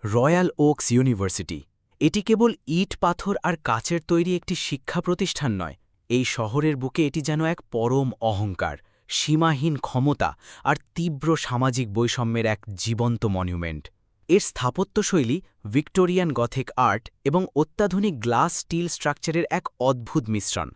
Royal oaks university এটি কেবল ইট পাথর আর কাচের তৈরি একটি শিক্ষা প্রতিষ্ঠান নয়, এই শহরের বুকে এটি যেন এক পরম অহংকার, সীমাহীন ক্ষমতা আর তীব্র সামাজিক বৈষম্যের এক জীবন্ত মনিউমেন্ট। এর স্থাপত্যশৈলী ভিক্টোরিয়ান গথিক আর্ট এবং অত্যাধুনিক গ্লাস স্টিল স্ট্রাকচারের এক অদ্ভুত মিশ্রণ।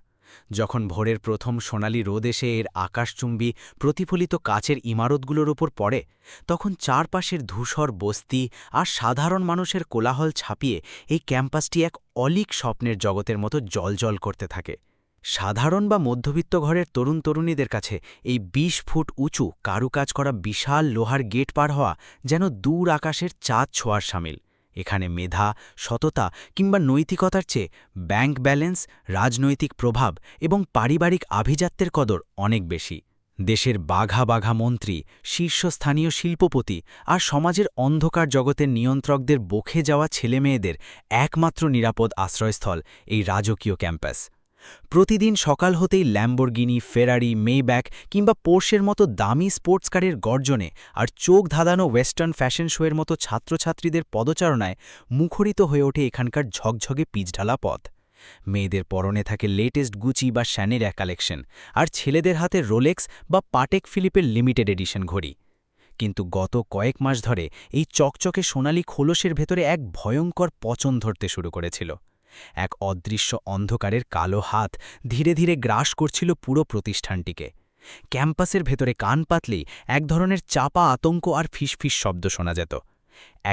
যখন ভোরের প্রথম সোনালি রোদ এসে এর আকাশচুম্বী প্রতিফলিত কাচের ইমারতগুলোর উপর পড়ে, তখন চারপাশের ধূসর বস্তি আর সাধারণ মানুষের কোলাহল ছাপিয়ে এই ক্যাম্পাসটি এক অলীক স্বপ্নের জগতের মতো জ্বলজ্বল করতে থাকে। সাধারণ বা মধ্যবিত্ত ঘরের তরুণ তরুণীদের কাছে এই ২০ ফুট উঁচু কারুকাজ করা বিশাল লোহার গেট পার হওয়া যেন দূর আকাশের চাঁদ ছোঁয়ার সামিল। এখানে মেধা, সততা কিংবা নৈতিকতার চেয়ে ব্যাংক ব্যালেন্স, রাজনৈতিক প্রভাব এবং পারিবারিক আভিজাত্যের কদর অনেক বেশি। দেশের বাঘা বাঘা মন্ত্রী, শীর্ষস্থানীয় শিল্পপতি আর সমাজের অন্ধকার জগতের নিয়ন্ত্রকদের বকে যাওয়া ছেলেমেয়েদের একমাত্র নিরাপদ আশ্রয়স্থল এই রাজকীয় ক্যাম্পাস। প্রতিদিন সকাল হতেই ল্যাম্বরগিনি, ফেরারি, মেব্যাক কিংবা পোর্শের মতো দামি স্পোর্টস কারের গর্জনে আর চোখ ধাঁধানো ওয়েস্টার্ন ফ্যাশন শোয়ের মতো ছাত্রছাত্রীদের পদচারণায় মুখরিত হয়ে ওঠে এখানকার ঝকঝকে পিচঢালা পথ। মেয়েদের পরনে থাকে লেটেস্ট গুচি বা শ্যানেরা কালেকশন, আর ছেলেদের হাতে রোলেক্স বা পাটেক ফিলিপের লিমিটেড এডিশন ঘড়ি। কিন্তু গত কয়েক মাস ধরে এই চকচকে সোনালি খোলসের ভেতরে এক ভয়ঙ্কর পচন ধরতে শুরু করেছিল। এক অদৃশ্য অন্ধকারের কালো হাত ধীরে ধীরে গ্রাস করছিল পুরো প্রতিষ্ঠানটিকে। ক্যাম্পাসের ভেতরে কান পাতলেই এক ধরনের চাপা আতঙ্ক আর ফিসফিস শব্দ শোনা যেত।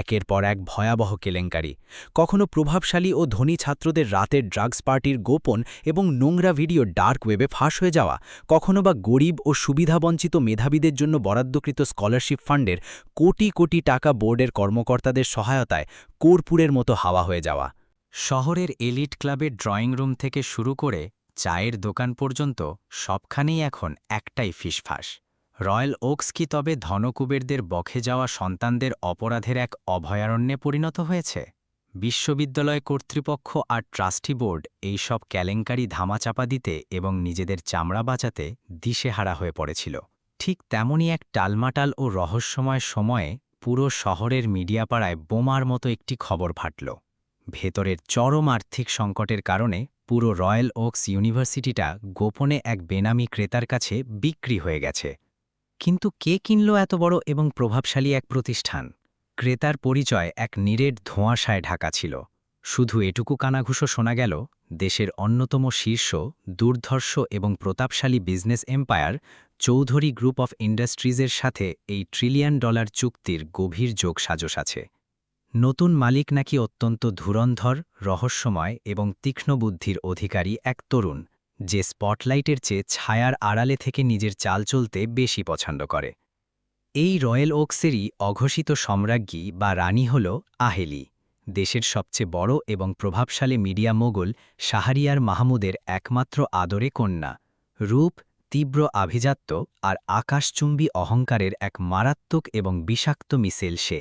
একের পর এক ভয়াবহ কেলেঙ্কারি, কখনো প্রভাবশালী ও ধনী ছাত্রদের রাতের ড্রাগস পার্টির গোপন এবং নোংরা ভিডিও ডার্ক ওয়েবে ফাঁস হয়ে যাওয়া, কখনো বা গরিব ও সুবিধাবঞ্চিত মেধাবীদের জন্য বরাদ্দকৃত স্কলারশিপ ফান্ডের কোটি কোটি টাকা বোর্ডের কর্মকর্তাদের সহায়তায় কর্পূরের মতো হাওয়া হয়ে যাওয়া। শহরের এলিট ক্লাবের ড্রয়িং রুম থেকে শুরু করে চায়ের দোকান পর্যন্ত সবখানেই এখন একটাই ফিসফাস। রয়্যাল ওকস কি তবে ধনকুবেরদের বখে যাওয়া সন্তানদের অপরাধের এক অভয়ারণ্যে পরিণত হয়েছে? বিশ্ববিদ্যালয় কর্তৃপক্ষ আর ট্রাস্টি বোর্ড এই সব কেলেঙ্কারি ধামাচাপা দিতে এবং নিজেদের চামড়া বাঁচাতে দিশেহারা হয়ে পড়েছিল। ঠিক তেমনই এক টালমাটাল ও রহস্যময় সময়ে পুরো শহরের মিডিয়াপাড়ায় বোমার মতো একটি খবর ফাটল। ভেতরের চরম আর্থিক সংকটের কারণে পুরো রয়্যাল ওকস ইউনিভার্সিটিটা গোপনে এক বেনামি ক্রেতার কাছে বিক্রি হয়ে গেছে। কিন্তু কে কিনল এত বড় এবং প্রভাবশালী এক প্রতিষ্ঠান? ক্রেতার পরিচয় এক নিরেট ধোঁয়াশায় ঢাকা ছিল। শুধু এটুকু কানাঘুষো শোনা গেল, দেশের অন্যতম শীর্ষ, দুর্ধর্ষ এবং প্রতাপশালী business empire Chowdhury group of ইন্ডাস্ট্রিজের সাথে এই $1 ট্রিলিয়ন চুক্তির গভীর যোগসাজশ আছে। নতুন মালিক নাকি অত্যন্ত ধুরন্ধর, রহস্যময় এবং তীক্ষ্ণ বুদ্ধির অধিকারী এক তরুণ, যে স্পটলাইটের চেয়ে ছায়ার আড়ালে থেকে নিজের চাল চলতে বেশি পছন্দ করে। এই রয়্যাল ওকসেরই অঘোষিত সম্রাজ্ঞী বা রানী হল আহেলি, দেশের সবচেয়ে বড় এবং প্রভাবশালী মিডিয়া মোগল শাহরিয়ার মাহমুদের একমাত্র আদরে কন্যা। রূপ, তীব্র আভিজাত্য আর আকাশচুম্বী অহংকারের এক মারাত্মক এবং বিষাক্ত মিশেল সে।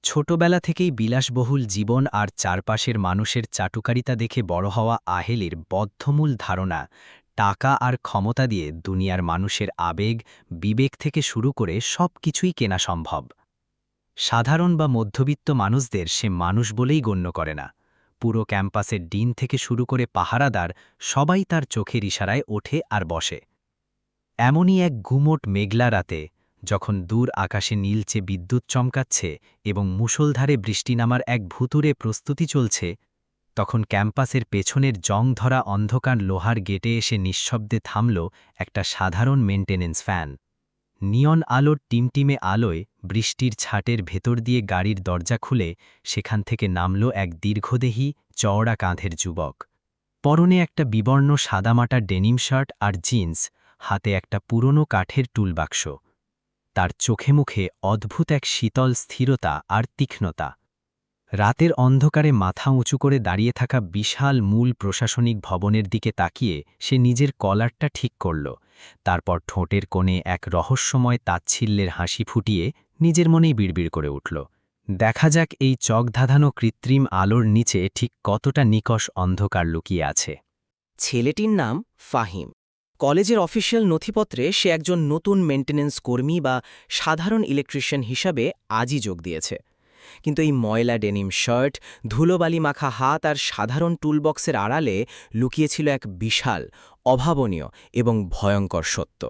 ছোটবেলা থেকেই বিলাসবহুল জীবন আর চারপাশের মানুষের চাটুকারিতা দেখে বড় হওয়া আহেলির বদ্ধমূল ধারণা, টাকা আর ক্ষমতা দিয়ে দুনিয়ার মানুষের আবেগ, বিবেক থেকে শুরু করে সব কিছুই কেনা সম্ভব। সাধারণ বা মধ্যবিত্ত মানুষদের সে মানুষ বলেই গণ্য করে না। পুরো ক্যাম্পাসের ডিন থেকে শুরু করে পাহারাদার সবাই তার চোখের ইশারায় ওঠে আর বসে। এমনই এক গুমোট মেঘলা রাতে, যখন দূর আকাশে নীলচে বিদ্যুৎ চমকাচ্ছে এবং মুষলধারে বৃষ্টি নামার এক ভুতুরে প্রস্তুতি চলছে, তখন ক্যাম্পাসের পেছনের জং ধরা অন্ধকার লোহার গেটে এসে নিঃশব্দে থামল একটা সাধারণ মেন্টেনেন্স ফ্যান। নিয়ন আলোর টিমটিমে আলোয় বৃষ্টির ছাটের ভেতর দিয়ে গাড়ির দরজা খুলে সেখান থেকে নামল এক দীর্ঘদেহী, চওড়া কাঁধের যুবক। পরনে একটা বিবর্ণ সাদামাটা ডেনিম শার্ট আর জিন্স, হাতে একটা পুরনো কাঠের টুলবাক্স। তার চোখে মুখে অদ্ভুত এক শীতল স্থিরতা আর তীক্ষ্ণতা। রাতের অন্ধকারে মাথা উঁচু করে দাঁড়িয়ে থাকা বিশাল মূল প্রশাসনিক ভবনের দিকে তাকিয়ে সে নিজের কলারটা ঠিক করল, তারপর ঠোঁটের কোণে এক রহস্যময় তাচ্ছিল্যের হাসি ফুটিয়ে নিজের মনেই বিড়বিড় করে উঠল, দেখা যাক এই চকধাঁধানো কৃত্রিম আলোর নিচে ঠিক কতটা নিকষ অন্ধকার লুকিয়ে আছে। ছেলেটির নাম ফাহিম। কলেজের অফিসিয়াল নথিপত্রে সে একজন নতুন মেন্টেন্যান্স কর্মী বা সাধারণ ইলেকট্রিশিয়ান হিসাবে আজই যোগ দিয়েছে। কিন্তু এই ময়লা ডেনিম শার্ট, ধুলোবালি মাখা হাত আর সাধারণ টুলবক্সের আড়ালে লুকিয়েছিল এক বিশাল, অভাবনীয় এবং ভয়ঙ্কর সত্য।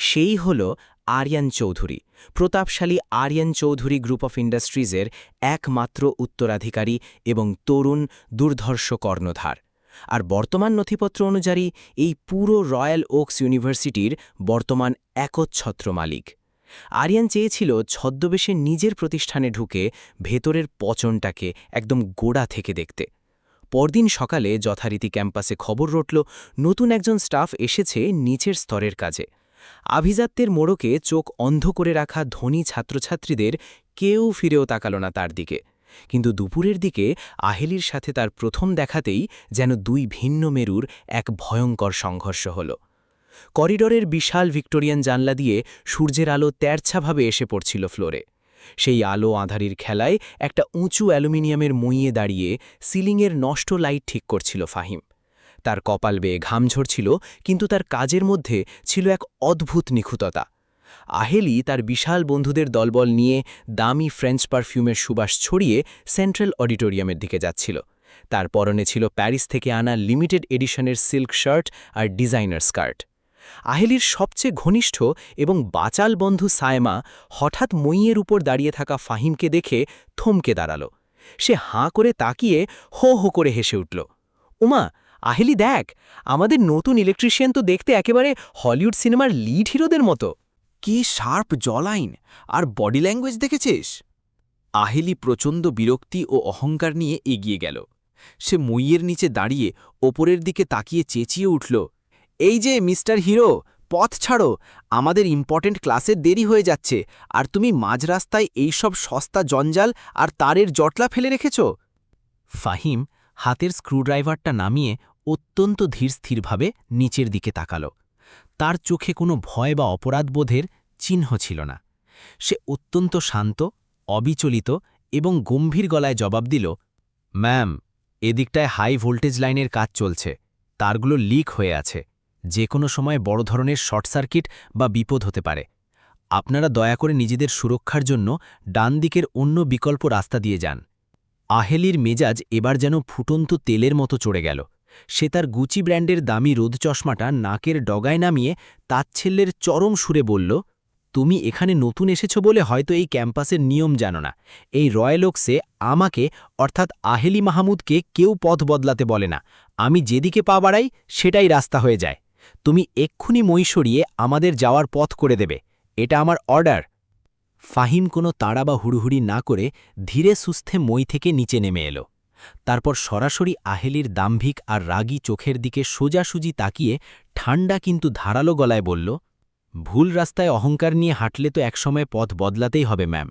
সেই হল আরিয়ান চৌধুরী, প্রতাপশালী আরিয়ান চৌধুরী গ্রুপ অফ ইন্ডাস্ট্রিজের একমাত্র উত্তরাধিকারী এবং তরুণ দুর্ধর্ষ কর্ণধার। আর বর্তমান নথিপত্র অনুযায়ী এই পুরো রয়্যাল ওকস ইউনিভার্সিটির বর্তমান একচ্ছত্র মালিক। আরিয়ান চেয়েছিল ছদ্মবেশে নিজের প্রতিষ্ঠানে ঢুকে ভেতরের পচনটাকে একদম গোড়া থেকে দেখতে। পরদিন সকালে যথারীতি ক্যাম্পাসে খবর রটল, নতুন একজন স্টাফ এসেছে নিচের স্তরের কাজে। আভিজাত্যের মোড়কে চোখ অন্ধ করে রাখা ধনী ছাত্রছাত্রীদের কেউ ফিরেও তাকাল না তার দিকে। কিন্তু দুপুরের দিকে আহেলির সাথে তার প্রথম দেখাতেই যেন দুই ভিন্ন মেরুর এক ভয়ঙ্কর সংঘর্ষ হল। করিডরের বিশাল ভিক্টোরিয়ান জানলা দিয়ে সূর্যের আলো তেরছাভাবে এসে পড়ছিল ফ্লোরে। সেই আলো আঁধারির খেলায় একটা উঁচু অ্যালুমিনিয়ামের মইয়ে দাঁড়িয়ে সিলিংয়ের নষ্ট লাইট ঠিক করছিল ফাহিম। তার কপাল বেয়ে ঘাম ঝরছিল, কিন্তু তার কাজের মধ্যে ছিল এক অদ্ভুত নিখুঁততা। আহেলি তার বিশাল বন্ধুদের দলবল নিয়ে দামি ফ্রেঞ্চ পারফিউমের সুবাস ছড়িয়ে সেন্ট্রাল অডিটোরিয়ামের দিকে যাচ্ছিল। তার পরনে ছিল প্যারিস থেকে আনা লিমিটেড এডিশনের সিল্ক শার্ট আর ডিজাইনার স্কার্ট। আহেলির সবচেয়ে ঘনিষ্ঠ এবং বাচাল বন্ধু সায়মা হঠাৎ মইয়ের উপর দাঁড়িয়ে থাকা ফাহিমকে দেখে থমকে দাঁড়াল। সে হাঁ করে তাকিয়ে হো হো করে হেসে উঠল। উমা, আহেলি দেখ, আমাদের নতুন ইলেকট্রিশিয়ান তো দেখতে একেবারে হলিউড সিনেমার লিড হিরোদের মতো। কি শার্প জলাইন আর বডি ল্যাঙ্গুয়েজ দেখেছিস? আহেলি প্রচণ্ড বিরক্তি ও অহংকার নিয়ে এগিয়ে গেল। সে মইয়ের নিচে দাঁড়িয়ে ওপরের দিকে তাকিয়ে চেঁচিয়ে উঠল, এই যে মিস্টার হিরো, পথ ছাড়ো, আমাদের ইম্পর্টেন্ট ক্লাসের দেরি হয়ে যাচ্ছে, আর তুমি মাঝ রাস্তায় এইসব সস্তা জঞ্জাল আর তারের জটলা ফেলে রেখেছ। ফাহিম হাতের স্ক্রুড্রাইভারটা নামিয়ে অত্যন্ত ধীরস্থিরভাবে নিচের দিকে তাকাল। তার চোখে কোনো ভয় বা অপরাধবোধের চিহ্ন ছিল না। সে অত্যন্ত শান্ত, অবিচলিত এবং গম্ভীর গলায় জবাব দিল, ম্যাম, এদিকটায় হাই ভোল্টেজ লাইনের কাজ চলছে, তারগুলো লিক হয়ে আছে, যে কোনো সময় বড় ধরনের শর্ট সার্কিট বা বিপদ হতে পারে। আপনারা দয়া করে নিজেদের সুরক্ষার জন্য ডান দিকের অন্য বিকল্প রাস্তা দিয়ে যান। আহেলির মেজাজ এবার যেন ফুটন্ত তেলের মতো চড়ে গেল। সে তার গুচি ব্র্যান্ডের দামি রোদ চশমাটা নাকের ডগায় নামিয়ে তাচ্ছিল্যের চরম সুরে বলল, তুমি এখানে নতুন এসেছ বলে হয়তো এই ক্যাম্পাসের নিয়ম জানো না। এই রয়্যাল ওকসে আমাকে অর্থাৎ আহেলি মাহমুদকে কেউ পথ বদলাতে বলে না। আমি যেদিকে পা বাড়াই সেটাই রাস্তা হয়ে যায়। তুমি এক্ষুনি মই সরিয়ে আমাদের যাওয়ার পথ করে দেবে, এটা আমার অর্ডার। ফাহিম কোনো তাড়া বা হুড়হুড়ি না করে ধীরে সুস্থে মই থেকে নিচে নেমে এলো। তারপর সরাসরি আহেলির দাম্ভিক আর রাগী চোখের দিকে সোজাসুজি তাকিয়ে ঠান্ডা কিন্তু ধারালো গলায় বলল, ভুল রাস্তায় অহংকার নিয়ে হাঁটলে তো একসময় পথ বদলাতেই হবে ম্যাম,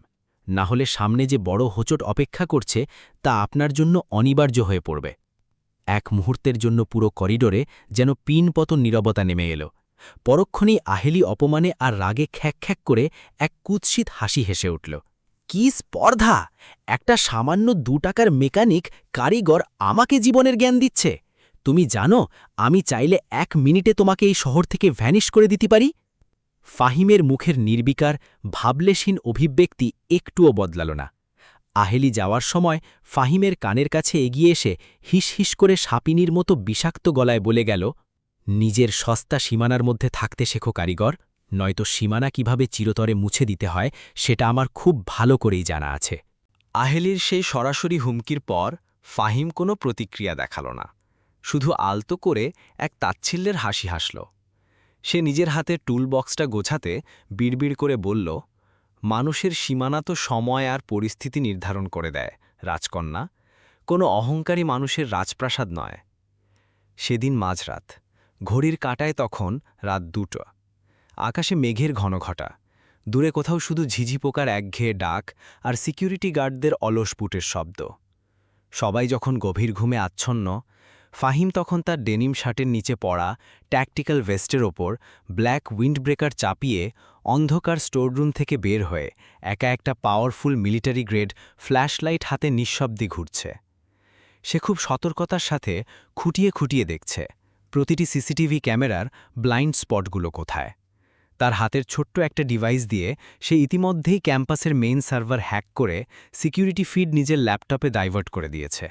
না হলে সামনে যে বড় হোঁচট অপেক্ষা করছে তা আপনার জন্য অনিবার্য হয়ে পড়বে। এক মুহূর্তের জন্য পুরো করিডোরে যেন পিনপতন নীরবতা নেমে এলো। পরক্ষণেই আহেলি অপমানে আর রাগে খ্যাক করে এক কুৎসিত হাসি হেসে উঠল। কি স্পর্ধা! একটা সামান্য 2 টাকার মেকানিক কারিগর আমাকে জীবনের জ্ঞান দিচ্ছে। তুমি জানো আমি চাইলে 1 মিনিটে তোমাকে এই শহর থেকে ভ্যানিশ করে দিতে পারি। ফাহিমের মুখের নির্বিকার ভাবলেশীন অভিব্যক্তি একটুও বদলাল না। আহেলি যাওয়ার সময় ফাহিমের কানের কাছে এগিয়ে এসে হিস করে সাপিনীর মতো বিষাক্ত গলায় বলে গেল, নিজের সস্তা সীমানার মধ্যে থাকতে শেখো কারিগর, নয়তো সীমানা কিভাবে চিরতরে মুছে দিতে হয় সেটা আমার খুব ভালো করেই জানা আছে। আহেলির সেই সরাসরি হুমকির পর ফাহিম কোনো প্রতিক্রিয়া দেখাল না, শুধু আলতো করে এক তাচ্ছিল্যের হাসি হাসল। সে নিজের হাতে টুল বক্সটা গোছাতে বিড়বিড় করে বলল, মানুষের সীমানা তো সময় আর পরিস্থিতি নির্ধারণ করে দেয় রাজকন্যা, কোনো অহংকারী মানুষের রাজপ্রাসাদ নয়। সেদিন মাঝরাত, ঘড়ির কাঁটায় তখন রাত 2টা। আকাশে মেঘের ঘনঘটা, দূরে কোথাও শুধু ঝিঝি পোকার একঘেয়ে ডাক আর সিকিউরিটি গার্ডদের অলস বুটের শব্দ। সবাই যখন গভীর ঘুমে আচ্ছন্ন, ফাহিম তখন তার ডেনিম শার্টের নিচে পড়া ট্যাকটিক্যাল ভেস্টের ওপর ব্ল্যাক উইন্ডব্রেকার চাপিয়ে অন্ধকার স্টোররুম থেকে বের হয়ে একা একটা পাওয়ারফুল মিলিটারি গ্রেড ফ্ল্যাশলাইট হাতে নিঃশব্দে ঘুরছে। সে খুব সতর্কতার সাথে খুঁটিয়ে দেখছে প্রতিটি সিসিটিভি ক্যামেরার ব্লাইন্ড স্পটগুলো কোথায়। তার হাতের ছোট্ট একটা ডিভাইস দিয়ে সে ইতিমধ্যেই ক্যাম্পাসের মেইন সার্ভার হ্যাক করে সিকিউরিটি ফিড নিজের ল্যাপটপে ডাইভার্ট করে দিয়েছে।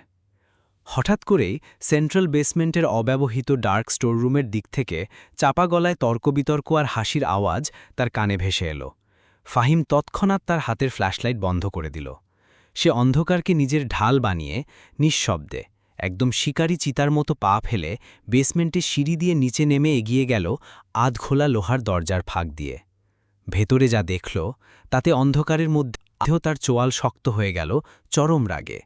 হঠাৎ করেই সেন্ট্রাল বেসমেন্টের অব্যবহৃত ডার্ক স্টোররুমের দিক থেকে চাপা গলায় তর্কবিতর্ক আর হাসির আওয়াজ তার কানে ভেসে এলো। ফাহিম তৎক্ষণাৎ তার হাতের ফ্ল্যাশলাইট বন্ধ করে দিল। সে অন্ধকারকে নিজের ঢাল বানিয়ে নিঃশব্দে একদম শিকারী চিতার মতো পা ফেলে বেসমেন্টে সিঁড়ি দিয়ে নিচে নেমে এগিয়ে গেল আধখোলা লোহার দরজার ফাঁক দিয়ে। ভেতরে যা দেখল তাতে অন্ধকারের মধ্যেও তার চোয়াল শক্ত হয়ে গেল চরম রাগে।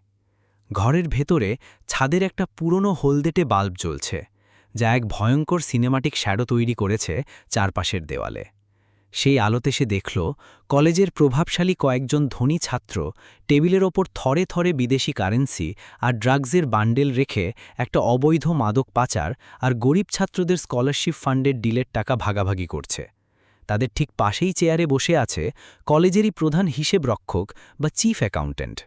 ঘরের ভেতরে ছাদের একটা পুরনো হলদেটে বাল্ব জ্বলছে, যা এক ভয়ঙ্কর সিনেমাটিক শ্যাডো তৈরি করেছে চারপাশের দেওয়ালে। সেই আলোতে সে দেখল কলেজের প্রভাবশালী কয়েকজন ধনী ছাত্র টেবিলের ওপর থরে থরে বিদেশি কারেন্সি আর ড্রাগসের বান্ডেল রেখে একটা অবৈধ মাদক পাচার আর গরিব ছাত্রদের স্কলারশিপ ফান্ডের ডিলের টাকা ভাগাভাগি করছে। তাদের ঠিক পাশেই চেয়ারে বসে আছে কলেজেরই প্রধান হিসেবরক্ষক বা চিফ অ্যাকাউন্ট্যান্ট।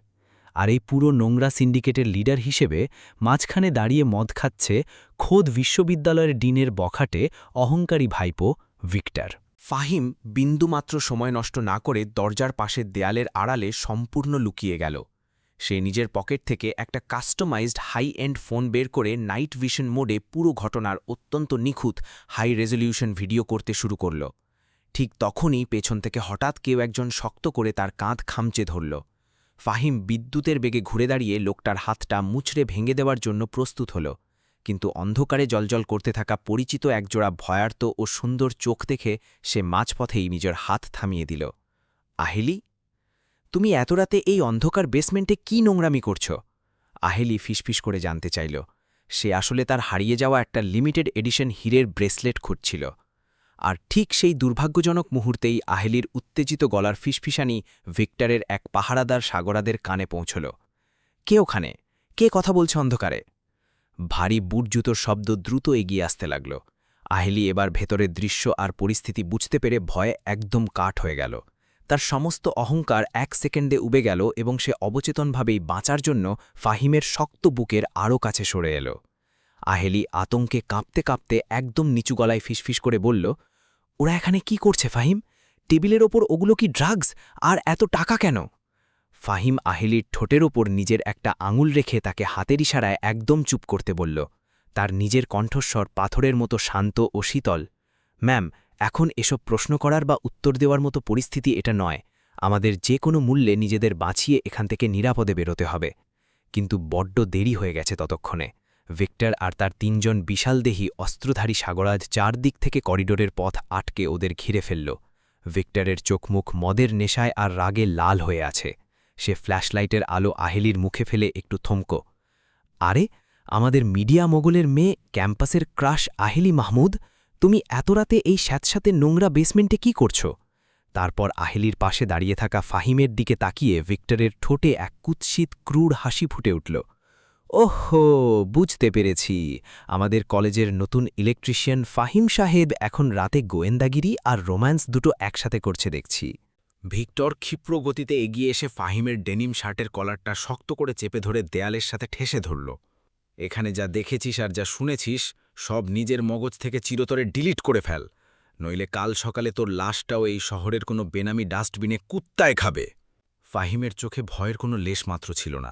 আর এই পুরো নোংরা সিন্ডিকেটের লিডার হিসেবে মাঝখানে দাঁড়িয়ে মদ খাচ্ছে খোদ বিশ্ববিদ্যালয়ের ডিনের বখাটে অহংকারী ভাইপো ভিক্টর। ফাহিম বিন্দুমাত্র সময় নষ্ট না করে দরজার পাশের দেয়ালের আড়ালে সম্পূর্ণ লুকিয়ে গেল। সে নিজের পকেট থেকে একটা কাস্টমাইজড হাই এন্ড ফোন বের করে নাইট ভিশন মোডে পুরো ঘটনার অত্যন্ত নিখুঁত হাই রেজলিউশন ভিডিও করতে শুরু করল। ঠিক তখনই পেছন থেকে হঠাৎ কেউ একজন শক্ত করে তার কাঁধ খামচে ধরল। ফাহিম বিদ্যুতের বেগে ঘুরে দাঁড়িয়ে লোকটার হাতটা মুচড়ে ভেঙে দেওয়ার জন্য প্রস্তুত হল, কিন্তু অন্ধকারে জলজল করতে থাকা পরিচিত একজোড়া ভয়ার্ত ও সুন্দর চোখ দেখে সে মাঝপথেই নিজের হাত থামিয়ে দিল। আহেলি, তুমি এত রাতে এই অন্ধকার বেসমেন্টে কি নোংরামি করছ? আহেলি ফিসফিস করে জানতে চাইল। সে আসলে তার হারিয়ে যাওয়া একটা লিমিটেড এডিশন হীরের ব্রেসলেট খুঁজছিল। আর ঠিক সেই দুর্ভাগ্যজনক মুহূর্তেই আহেলির উত্তেজিত গলার ফিসফিসানি ভিক্টরের এক পাহারাদার সাগরাদের কানে পৌঁছল। কে ওখানে? কে কথা বলছে অন্ধকারে? ভারী বুট জুতোর শব্দ দ্রুত এগিয়ে আসতে লাগল। আহেলি এবার ভেতরের দৃশ্য আর পরিস্থিতি বুঝতে পেরে ভয়ে একদম কাঠ হয়ে গেল। তার সমস্ত অহংকার এক সেকেন্ডে উবে গেল এবং সে অবচেতনভাবেই বাঁচার জন্য ফাহিমের শক্ত বুকের আরও কাছে সরে এল। আহেলি আতঙ্কে কাঁপতে কাঁপতে একদম নিচু গলায় ফিসফিস করে বলল, ওরা এখানে কি করছে ফাহিম? টেবিলের ওপর ওগুলো কি ড্রাগস? আর এত টাকা কেন? ফাহিম আহেলির ঠোঁটের ওপর নিজের একটা আঙুল রেখে তাকে হাতের ইশারায় একদম চুপ করতে বলল। তার নিজের কণ্ঠস্বর পাথরের মতো শান্ত ও শীতল। ম্যাম, এখন এসব প্রশ্ন করার বা উত্তর দেওয়ার মতো পরিস্থিতি এটা নয়। আমাদের যে কোনো মূল্যে নিজেদের বাঁচিয়ে এখান থেকে নিরাপদে বেরোতে হবে। কিন্তু বড্ড দেরি হয়ে গেছে ততক্ষণে। ভিক্টর আর তার তিনজন বিশালদেহী অস্ত্রধারী সাগরাজ চারদিক থেকে করিডোরের পথ আটকে ওদের ঘিরে ফেলল। ভিক্টরের চোখমুখ মদের নেশায় আর রাগে লাল হয়ে আছে। সে ফ্ল্যাশলাইটের আলো আহেলির মুখে ফেলে একটু থমক। আরে, আমাদের মিডিয়া মোগলের মেয়ে, ক্যাম্পাসের ক্রাশ আহেলি মাহমুদ, তুমি এত রাতে এই স্যাঁতস্যাঁতে নোংরা বেসমেন্টে কি করছো? তারপর আহেলির পাশে দাঁড়িয়ে থাকা ফাহিমের দিকে তাকিয়ে ভিক্টরের ঠোঁটে এক কুৎসিত ক্রূর হাসি ফুটে উঠল। ওহো, বুঝতে পেরেছি। আমাদের কলেজের নতুন ইলেকট্রিশিয়ান ফাহিম সাহেব এখন রাতে গোয়েন্দাগিরি আর রোম্যান্স দুটো একসাথে করছে দেখছি। ভিক্টর ক্ষিপ্র গতিতে এগিয়ে এসে ফাহিমের ডেনিম শার্টের কলারটা শক্ত করে চেপে ধরে দেয়ালের সাথে ঠেসে ধরল। এখানে যা দেখেছিস আর যা শুনেছিস সব নিজের মগজ থেকে চিরতরে ডিলিট করে ফেল, নইলে কাল সকালে তোর লাশটাও এই শহরের কোনো বেনামি ডাস্টবিনে কুত্তায় খাবে। ফাহিমের চোখে ভয়ের কোনো লেশমাত্র ছিল না,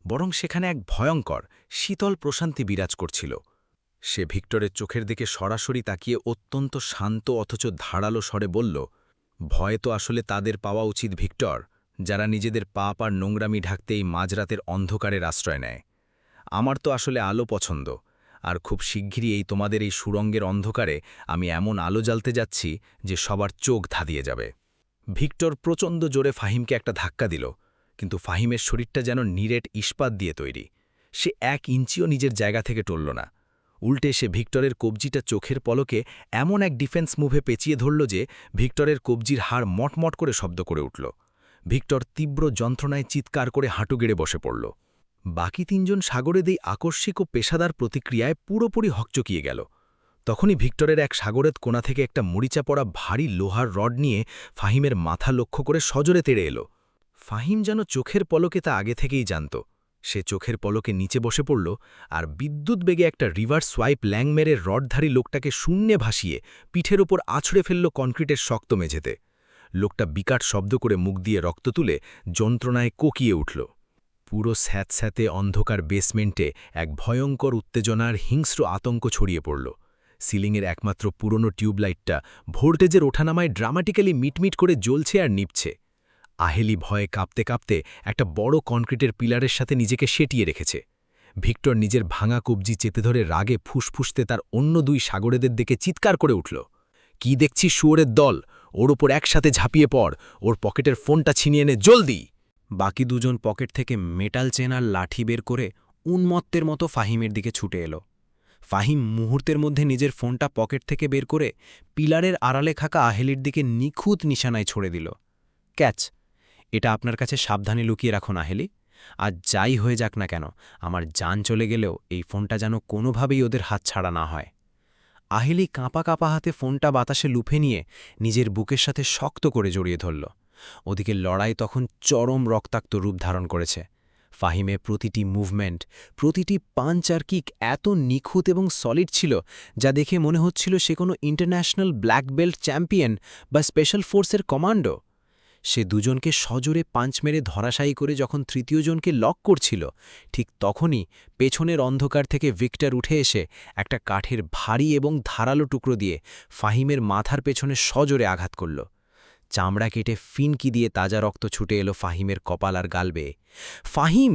বরং সেখানে এক ভয়ঙ্কর শীতল প্রশান্তি বিরাজ করছিল। সে ভিক্টরের চোখের দিকে সরাসরি তাকিয়ে অত্যন্ত শান্ত অথচ ধারালো স্বরে বলল, ভয় তো আসলে তাদের পাওয়া উচিত ভিক্টর, যারা নিজেদের পাপ আর নোংরামি ঢাকতে এই মাঝরাতের অন্ধকারের আশ্রয় নেয়। আমার তো আসলে আলো পছন্দ, আর খুব শিগগিরই এই তোমাদের এই সুরঙ্গের অন্ধকারে আমি এমন আলো জ্বালতে যাচ্ছি যে সবার চোখ ধাঁধিয়ে যাবে। ভিক্টর প্রচণ্ড জোরে ফাহিমকে একটা ধাক্কা দিল, কিন্তু ফাহিমের শরীরটা যেন নিরেট ইস্পাত দিয়ে তৈরি। সে 1 ইঞ্চিও নিজের জায়গা থেকে টলল না। উল্টে সে ভিক্টরের কবজিটা চোখের পলকে এমন এক ডিফেন্স মুভে পেঁচিয়ে ধরল যে ভিক্টরের কবজির হাড় মটমট করে শব্দ করে উঠল। ভিক্টর তীব্র যন্ত্রণায় চিৎকার করে হাঁটু গেড়ে বসে পড়ল। বাকি 3 জন সাগরেদেই আকস্মিক ও পেশাদার প্রতিক্রিয়ায় পুরোপুরি হকচকিয়ে গেল। তখনই ভিক্টরের এক সাগরেদ কোণা থেকে একটা মরিচা পড়া ভারী লোহার রড নিয়ে ফাহিমের মাথা লক্ষ্য করে সজোরে তেড়ে এলো। ফাহিম যেন চোখের পলকে তা আগে থেকেই জানত। সে চোখের পলকে নিচে বসে পড়ল আর বিদ্যুৎ বেগে একটা রিভার্স সোয়াইপ ল্যাংমেরের রডধারী লোকটাকে শূন্যে ভাসিয়ে পিঠের ওপর আছড়ে ফেলল কনক্রিটের শক্ত মেঝেতে। লোকটা বিকট শব্দ করে মুখ দিয়ে রক্ত তুলে যন্ত্রণায় কোকিয়ে উঠল। পুরো স্যাঁতস্যাঁতে অন্ধকার বেসমেন্টে এক ভয়ঙ্কর উত্তেজনার হিংস্র আতঙ্ক ছড়িয়ে পড়ল। সিলিংয়ের একমাত্র পুরনো টিউবলাইটটা ভোল্টেজের ওঠানামায় ড্রামাটিক্যালি মিটমিট করে জ্বলছে আর নিপছে। আহেলি ভয়ে কাঁপতে কাঁপতে একটা বড় কনক্রিটের পিলারের সাথে নিজেকে সেটিয়ে রেখেছে। ভিক্টর নিজের ভাঙা কবজি চেপে ধরে রাগে ফুসফুসতে তার অন্য 2 সাগরেদের দিকে চিৎকার করে উঠল। কি দেখছিস শুয়োরের দল? ওর ওপর একসাথে ঝাঁপিয়ে পড়, ওর পকেটের ফোনটা ছিনিয়ে নে জলদি। বাকি 2 জন পকেট থেকে মেটাল চেন আর লাঠি বের করে উন্মত্তের মতো ফাহিমের দিকে ছুটে এলো। ফাহিম মুহূর্তের মধ্যে নিজের ফোনটা পকেট থেকে বের করে পিলারের আড়ালে থাকা আহেলির দিকে নিখুঁত নিশানায় ছড়ে দিল। ক্যাচ, এটা আপনার কাছে সাবধানে লুকিয়ে রাখুন আহেলি। আর যাই হয়ে যাক না কেন, আমার জান চলে গেলেও এই ফোনটা যেন কোনোভাবেই ওদের হাত ছাড়া না হয়। আহেলি কাঁপা কাঁপা হাতে ফোনটা বাতাসে লুফে নিয়ে নিজের বুকের সাথে শক্ত করে জড়িয়ে ধরল। ওদিকে লড়াই তখন চরম রক্তাক্ত রূপ ধারণ করেছে। ফাহিমের প্রতিটি মুভমেন্ট, প্রতিটি পাঞ্চ আর কিক এত নিখুঁত এবং সলিড ছিল যা দেখে মনে হচ্ছিল সে কোনো ইন্টারন্যাশনাল ব্ল্যাক বেল্ট চ্যাম্পিয়ন বা স্পেশাল ফোর্সের কমান্ডো। সে 2 জনকে সজোরে পাঞ্চ মেরে ধরাশায়ী করে যখন তৃতীয় জনকে লক করছিল, ঠিক তখনই পেছনের অন্ধকার থেকে ভিক্টর উঠে এসে একটা কাঠের ভারী এবং ধারালো টুকরো দিয়ে ফাহিমের মাথার পেছনে সজোরে আঘাত করল। চামড়া কেটে ফিনকি দিয়ে তাজা রক্ত ছুটে এলো ফাহিমের কপাল আর গাল বেয়ে। ফাহিম!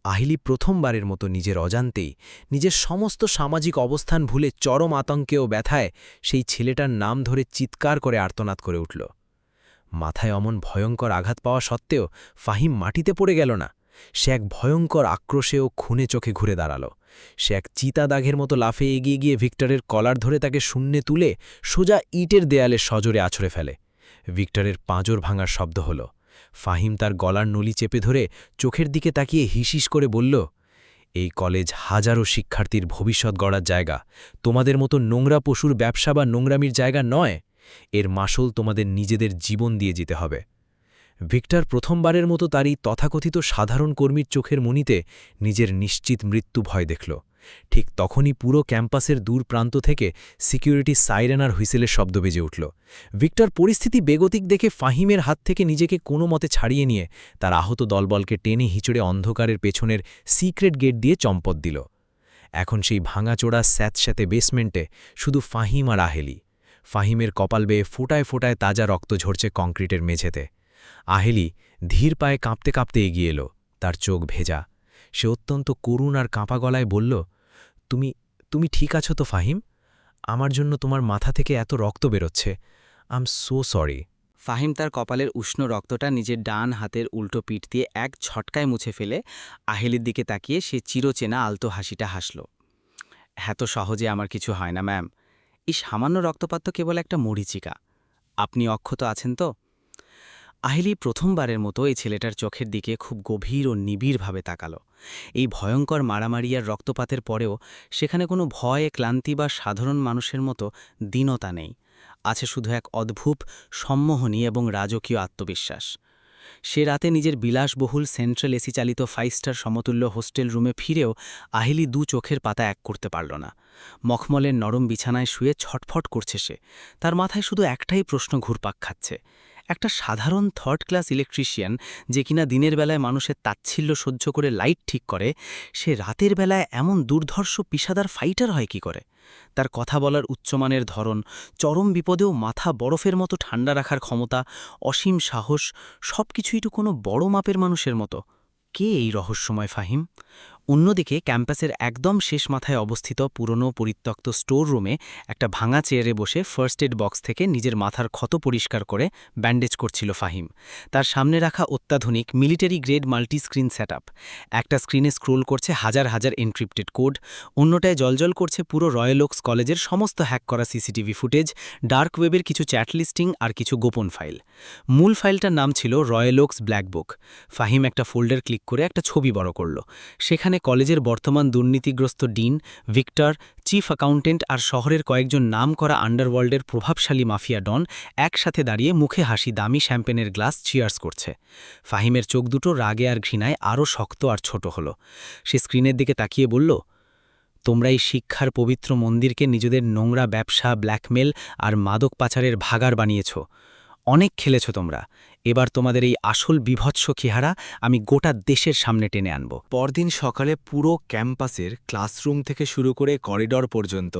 আহেলি প্রথমবারের মতো নিজের অজান্তেই নিজের সমস্ত সামাজিক অবস্থান ভুলে চরম আতঙ্কে ও ব্যথায় সেই ছেলেটার নাম ধরে চিৎকার করে আর্তনাদ করে উঠল। মাথায় অমন ভয়ঙ্কর আঘাত পাওয়া সত্ত্বেও ফাহিম মাটিতে পড়ে গেল না। সে এক ভয়ঙ্কর আক্রোশে ও খুনে চোখে ঘুরে দাঁড়াল। সে এক চিতা দাগের মতো লাফে এগিয়ে গিয়ে ভিক্টরের কলার ধরে তাকে শূন্যে তুলে সোজা ইটের দেয়ালে সজোরে আছড়ে ফেলে। ভিক্টরের পাঁজর ভাঙার শব্দ হল। ফাহিম তার গলার নলি চেপে ধরে চোখের দিকে তাকিয়ে হিসিস করে বলল, এই কলেজ হাজারো শিক্ষার্থীর ভবিষ্যৎ গড়ার জায়গা, তোমাদের মতো নোংরা পশুর ব্যবসা বা নোংরামির জায়গা নয়। এর মাসল তোমাদের নিজেদের জীবন দিয়ে যেতে হবে। ভিক্টর প্রথমবারের মতো তারই তথাকথিত সাধারণ কর্মীর চোখের মনিতে নিজের নিশ্চিত মৃত্যু ভয় দেখল। ঠিক তখনই পুরো ক্যাম্পাসের দূর প্রান্ত থেকে সিকিউরিটি সাইরেন আর হুইসেলের শব্দ বেজে উঠল। ভিক্টর পরিস্থিতি বেগতিক দেখে ফাহিমের হাত থেকে নিজেকে কোনো মতে ছাড়িয়ে নিয়ে তার আহত দলবলকে টেনে হিচড়ে অন্ধকারের পেছনের সিক্রেট গেট দিয়ে চম্পট দিল। এখন সেই ভাঙাচোড়া স্যাঁতস্যাঁতে বেসমেন্টে শুধু ফাহিম আর আহেলি। ফাহিমের কপাল বেয়ে ফোটায় ফোটায় তাজা রক্ত ঝরছে কংক্রিটের মেঝেতে। আহেলি ধীর পায়ে কাঁপতে কাঁপতে এগিয়ে এলো, তার চোখ ভেজা। সে অত্যন্ত করুণ আর কাঁপা গলায় বলল, তুমি ঠিক আছো তো ফাহিম? আমার জন্য তোমার মাথা থেকে এত রক্ত বেরোচ্ছে। I am so sorry. Fahim তার কপালের উষ্ণ রক্তটা নিজের ডান হাতের উল্টো পিঠ দিয়ে এক ঝটকায় মুছে ফেলে আহেলির দিকে তাকিয়ে সে চিরচেনা আলতো হাসিটা হাসল। এত সহজে আমার কিছু হয় না ম্যাম। এই সামান্য রক্তপাত তো কেবল একটা মরীচিকা। আপনি অক্ষত আছেন তো? আহেলি প্রথমবারের মতো এই ছেলেটার চোখের দিকে খুব গভীর ও নিবিড়ভাবে তাকাল। এই ভয়ঙ্কর মারামারি আর রক্তপাতের পরেও সেখানে কোনো ভয়, ক্লান্তি বা সাধারণ মানুষের মতো দীনতা নেই। আছে শুধু এক অদ্ভুত, সম্মোহনী এবং রাজকীয় আত্মবিশ্বাস। সে রাতে নিজের বিলাসবহুল সেন্ট্রাল এসি চালিত 5 স্টার সমতুল্য হোস্টেল রুমে ফিরেও আহেলি 2 চোখের পাতা এক করতে পারল না। মখমলের নরম বিছানায় শুয়ে ছটফট করছে সে। তার মাথায় শুধু একটাই প্রশ্ন ঘুরপাক খাচ্ছে। একটা সাধারণ 3rd ক্লাস ইলেকট্রিশিয়ান যে কিনা দিনের বেলায় মানুষের তাচ্ছিল্য সহ্য করে লাইট ঠিক করে, সে রাতের বেলায় এমন দুর্ধর্ষ পেশাদার ফাইটার হয় কি করে? তার কথা বলার উচ্চমানের ধরন, চরম বিপদেও মাথা বরফের মতো ঠান্ডা রাখার ক্ষমতা, অসীম সাহস, সবকিছুই তো কোনো বড় মাপের মানুষের মতো। কে এই রহস্যময় ফাহিম? অন্যদিকে ক্যাম্পাসের একদম শেষ মাথায় অবস্থিত পুরনো পরিত্যক্ত স্টোর রুমে একটা ভাঙা চেয়ারে বসে ফার্স্ট এড বক্স থেকে নিজের মাথার ক্ষত পরিষ্কার করে ব্যান্ডেজ করছিল ফাহিম। তার সামনে রাখা অত্যাধুনিক মিলিটারি গ্রেড মাল্টিস্ক্রিন সেটআপ। একটা স্ক্রিনে স্ক্রোল করছে হাজার হাজার এনক্রিপ্টেড কোড, অন্যটায় জলজল করছে পুরো রয়্যাল ওকস কলেজের সমস্ত হ্যাক করা সিসিটিভি ফুটেজ, ডার্ক ওয়েবের কিছু চ্যাট লিস্টিং আর কিছু গোপন ফাইল। মূল ফাইলটার নাম ছিল রয়্যাল ওকস ব্ল্যাক বুক। ফাহিম একটা ফোল্ডার ক্লিক করে একটা ছবি বড় করল। সেখানে কলেজের বর্তমান দুর্নীতিগ্রস্ত ডিন, ভিক্টর, চিফ অ্যাকাউন্টেন্ট আর শহরের কয়েকজন নামকরা আন্ডারওয়ার্ল্ডের প্রভাবশালী মাফিয়া ডন একসাথে দাঁড়িয়ে মুখে হাসি দামি শ্যাম্পেনের গ্লাস চিয়ার্স করছে। ফাহিমের চোখ দুটো রাগে আর ঘৃণায় আরও শক্ত আর ছোট হলো। সে স্ক্রিনের দিকে তাকিয়ে বলল, তোমরা এই শিক্ষার পবিত্র মন্দিরকে নিজেদের নোংরা ব্যবসা, ব্ল্যাকমেল আর মাদক পাচারের ভাগার বানিয়েছ। অনেক খেলেছ তোমরা। এবার তোমাদের এই আসল বিভৎস চেহারা আমি গোটা দেশের সামনে টেনে আনব। পরদিন সকালে পুরো ক্যাম্পাসের ক্লাসরুম থেকে শুরু করে করিডর পর্যন্ত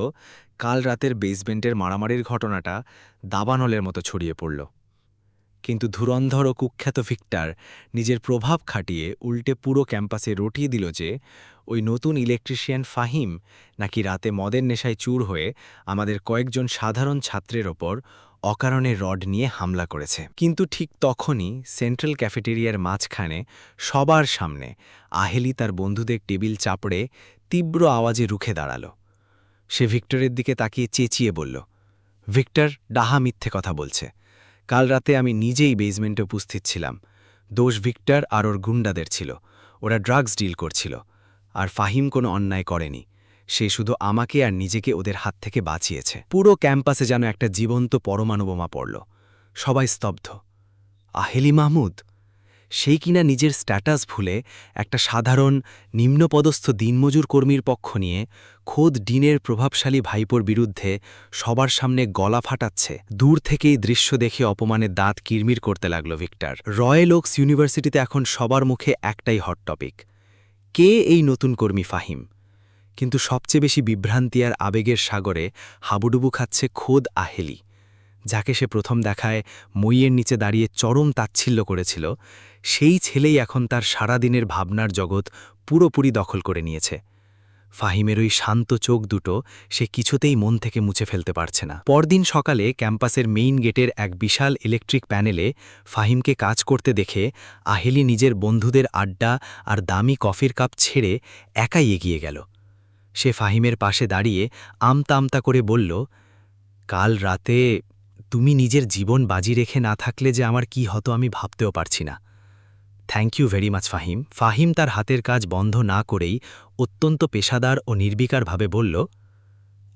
কাল রাতের বেসমেন্টের মারামারির ঘটনাটা দাবানলের মতো ছড়িয়ে পড়ল। কিন্তু ধুরন্ধর ও কুখ্যাত ভিক্টর নিজের প্রভাব খাটিয়ে উল্টে পুরো ক্যাম্পাসে রটিয়ে দিল যে ওই নতুন ইলেকট্রিশিয়ান ফাহিম নাকি রাতে মদের নেশায় চুর হয়ে আমাদের কয়েকজন সাধারণ ছাত্রের ওপর অকারণে রড নিয়ে হামলা করেছে। কিন্তু ঠিক তখনই সেন্ট্রাল ক্যাফেটেরিয়ার মাঝখানে সবার সামনে আহেলি তার বন্ধুদের টেবিল চাপড়ে তীব্র আওয়াজে রুখে দাঁড়াল। সে ভিক্টরের দিকে তাকিয়ে চেঁচিয়ে বলল, ভিক্টর ডাহা মিথ্যে কথা বলছে। কাল রাতে আমি নিজেই বেসমেন্টে উপস্থিত ছিলাম। দোষ ভিক্টর আর ওর গুন্ডাদের ছিল। ওরা ড্রাগস ডিল করছিল। আর ফাহিম কোনো অন্যায় করেনি। সে শুধু আমাকে আর নিজেকে ওদের হাত থেকে বাঁচিয়েছে। পুরো ক্যাম্পাসে যেন একটা জীবন্ত পরমাণু বোমা পড়ল। সবাই স্তব্ধ। আহেলি মাহমুদ, সেই কিনা নিজের স্ট্যাটাস ভুলে একটা সাধারণ নিম্নপদস্থ দিনমজুর কর্মীর পক্ষ নিয়ে খোদ ডিনের প্রভাবশালী ভাইপোর বিরুদ্ধে সবার সামনে গলা ফাটাচ্ছে। দূর থেকেই দৃশ্য দেখে অপমানে দাঁত কিরমির করতে লাগল ভিক্টর। রয়্যাল ওকস ইউনিভার্সিটিতে এখন সবার মুখে একটাই হট টপিক, কে এই নতুন কর্মী ফাহিম। কিন্তু সবচেয়ে বেশি বিভ্রান্তি আর আবেগের সাগরে হাবুডুবু খাচ্ছে খোদ আহেলি, যাকে সে প্রথম দেখায় মইয়ের নিচে দাঁড়িয়ে চরম তাচ্ছিল্য করেছিল। সেই ছেলেই এখন তার সারাদিনের ভাবনার জগৎ পুরোপুরি দখল করে নিয়েছে। ফাহিমের ওই শান্ত চোখ দুটো সে কিছুতেই মন থেকে মুছে ফেলতে পারছে না। পরদিন সকালে ক্যাম্পাসের মেইন গেটের এক বিশাল ইলেকট্রিক প্যানেলে ফাহিমকে কাজ করতে দেখে আহেলি নিজের বন্ধুদের আড্ডা আর দামি কফির কাপ ছেড়ে একাই এগিয়ে গেল। সে ফাহিমের পাশে দাঁড়িয়ে আমতা আমতা করে বলল, কাল রাতে তুমি নিজের জীবন বাজি রেখে না থাকলে যে আমার কি হতো আমি ভাবতেও পারছি না। Thank you very much Fahim. Fahim তার হাতের কাজ বন্ধ না করেই অত্যন্ত পেশাদার ও নির্বিকারভাবে বলল,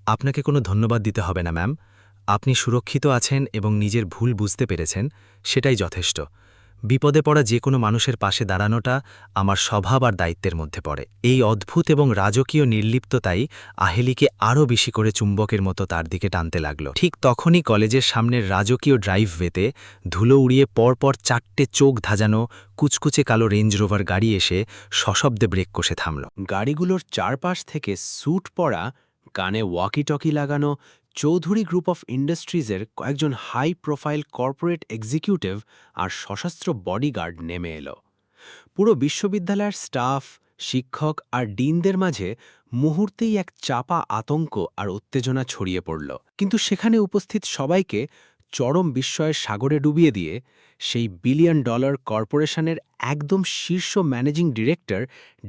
আপনাকে কোনো ধন্যবাদ দিতে হবে না ম্যাম। আপনি সুরক্ষিত আছেন এবং নিজের ভুল বুঝতে পেরেছেন, সেটাই যথেষ্ট। বিপদে পড়া যে কোনো মানুষের পাশে দাঁড়ানোটা আমার স্বভাব আর দায়িত্বের মধ্যে পড়ে। এই অদ্ভুত এবং রাজকীয় নির্লিপ্ততাই আহেলিকে আরও বেশি করে চুম্বকের মতো তার দিকে টানতে লাগল। ঠিক তখনই কলেজের সামনের রাজকীয় ড্রাইভওয়েতে ধুলো উড়িয়ে পরপর 4টে চোখ ধাজানো কুচকুচে কালো রেঞ্জ রোভার গাড়ি এসে সশব্দে ব্রেক কষে থামল। গাড়িগুলোর চারপাশ থেকে স্যুট পরা, কানে ওয়াকি টকি লাগানো চৌধুরী গ্রুপ অফ ইন্ডাস্ট্রিজের কয়েকজন হাই প্রোফাইল কর্পোরেট এক্সিকিউটিভ আর সশস্ত্র বডিগার্ড নেমে এলো। পুরো বিশ্ববিদ্যালয়ের স্টাফ, শিক্ষক আর ডিনদের মাঝে মুহূর্তেই এক চাপা আতঙ্ক আর উত্তেজনা ছড়িয়ে পড়ল। কিন্তু সেখানে উপস্থিত সবাইকে চরম বিস্ময়ের সাগরে ডুবিয়ে দিয়ে সেই $1 বিলিয়ন কর্পোরেশনের একদম শীর্ষ ম্যানেজিং ডিরেক্টর